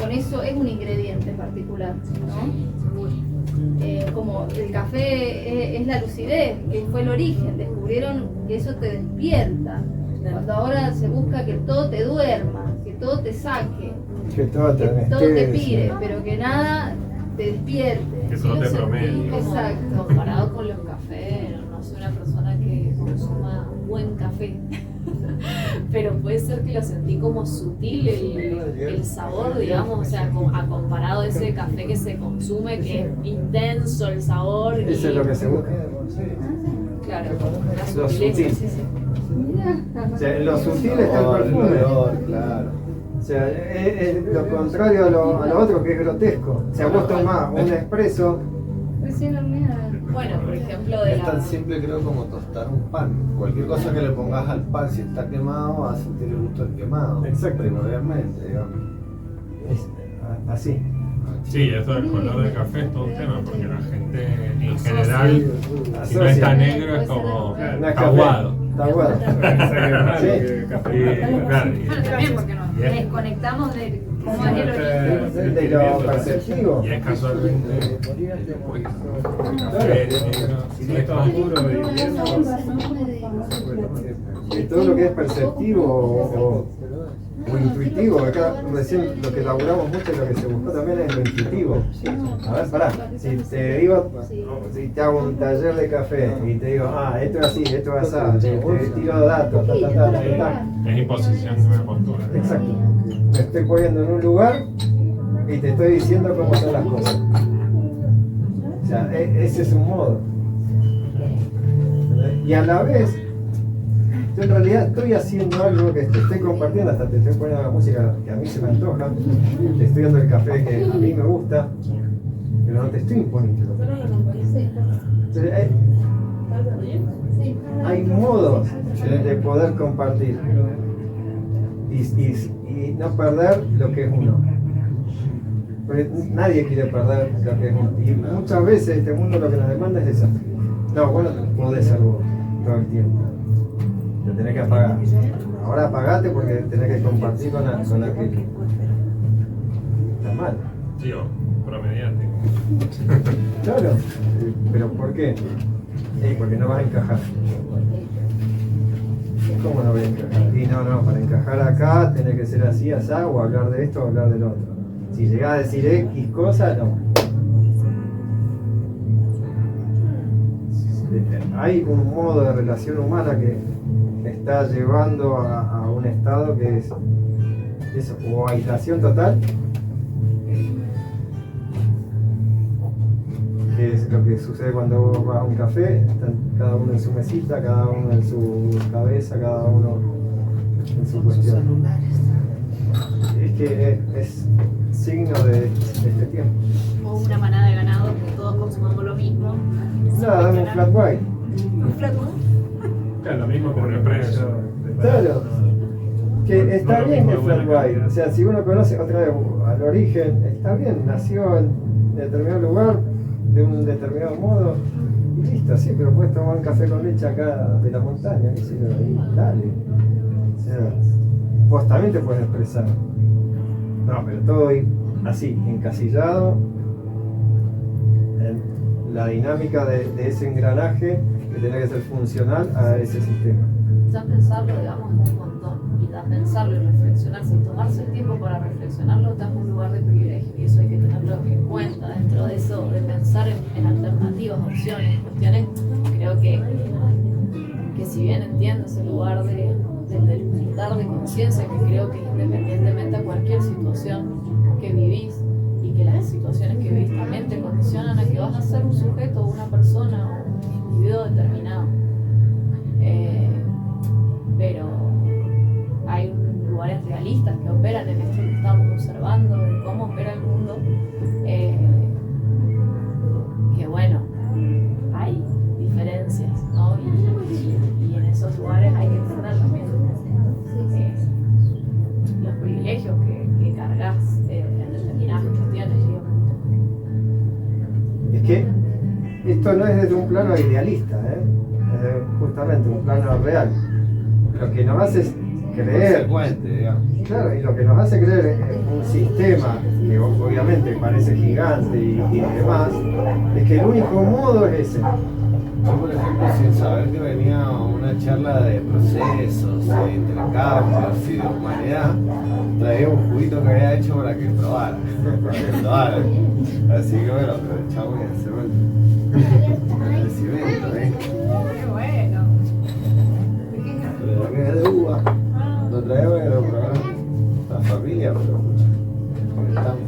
con eso es un ingrediente particular, ¿no? Como el café es la lucidez, que fue el origen, descubrieron que eso te despierta, cuando ahora se busca que todo te duerma, que todo te saque, Que todo que todo te anestesia. pire, pero que nada te despierte. Que todo te promete. Exacto. Comparado con los cafés, no soy una persona que consuma buen café. Pero puede ser que lo sentí como sutil el sabor, digamos, o sea, a comparado a ese café que se consume, que es intenso el sabor. Eso es lo que se busca. Claro, la Lo sutileza. sutil. O sea, en lo sutil está el perfume. Claro. O sea, es lo contrario a lo otro que es grotesco. O sea, vos tomás un espresso. Recién horneada. Bueno, por ejemplo, de Es tan la... simple creo como tostar un pan. Cualquier cosa que le pongas al pan, si está quemado, vas a sentir el gusto del quemado. Exacto. Primordialmente, digamos. Es así. Sí, eso del color del café es todo un tema, porque la gente en general, si no Asocia. está negro es como No es aguado. Está aguado. Sí. Claro, Bueno, también porque nos Bien. desconectamos de cómo es el origen. De lo perceptivo. Y es casualmente pues, el café negro, Si no está oscuro y invierno, Y todo lo que es perceptivo o intuitivo, acá recién lo que elaboramos mucho y lo que se buscó también es lo intuitivo. A ver, pará, si te digo, si te hago un taller de café y te digo, esto es así, esto es así, te tiro datos, es imposición de una postura. Exacto. Me estoy poniendo en un lugar y te estoy diciendo cómo son las cosas. O sea, ese es un modo. Y a la vez, yo en realidad estoy haciendo algo que te estoy compartiendo, hasta te estoy poniendo la música que a mí se me antoja, te estoy dando el café que a mí me gusta, pero no te estoy imponiendo. Entonces, hay modos de poder compartir y no perder lo que es uno. Porque nadie quiere perder lo que es uno. Y muchas veces este mundo lo que nos demanda es eso. No, bueno, podés ser vos todo el tiempo. Te tenés que apagar. Ahora apagate porque tenés que compartir con aquel. Está mal. Sí, o promediante. Claro. ¿Pero por qué? Sí, porque no vas a encajar. ¿Cómo no voy a encajar? Y no, para encajar acá tenés que ser así, asá, o hablar de esto o hablar del otro. Si llegás a decir X cosa, no. Hay un modo de relación humana que está llevando a un estado que es eso, o aislación total, que es lo que sucede cuando vos vas a un café, están cada uno en su mesita, cada uno en su cabeza, cada uno en su cuestión. Es que es signo de este tiempo. O una manada de ganado que todos consumamos lo mismo. Nada, dame un flat white. Un flaco. Claro, lo mismo con el precio. Claro. Que está bien el flat white. O sea, si uno conoce otra vez al origen, está bien, nació en determinado lugar, de un determinado modo, y listo, sí, pero puedes tomar un café con leche acá de la montaña, y si no, ahí, dale. O sea, vos también te puedes expresar. No, pero todo así, encasillado en la dinámica de ese engranaje que tiene que ser funcional a ese sistema. Ya pensarlo, digamos, es un montón. Y ya pensarlo y reflexionarse, tomarse el tiempo para reflexionarlo, está en un lugar de privilegio. Y eso hay que tenerlo en cuenta dentro de eso, de pensar en alternativas, opciones, cuestiones. Creo que si bien entiendo ese lugar del despertar de conciencia, que creo que independientemente a cualquier situación que vivís, y que las situaciones que vivís también te condicionan a que vas a ser un sujeto o una persona o un individuo determinado. Pero hay lugares realistas que operan en esto que estamos observando, de cómo opera el mundo, que bueno, hay diferencias, ¿no? Y en esos lugares hay que entender también los privilegios que cargas en determinadas cuestiones, digamos. Es que esto no es desde un plano idealista, es justamente un plano real. Lo que nos hace creer, claro, y lo que nos hace creer en un sistema que obviamente parece gigante y demás, es que el único modo es ese. Yo, por ejemplo, sin saber que venía una charla de procesos, de intercambios y de humanidad, traía un juguito que había hecho para que probara. Así que bueno, aprovechamos y hacemos el crecimiento, Qué bueno. Pero que es de uva. Lo traemos y lo probamos. La familia, pero estamos.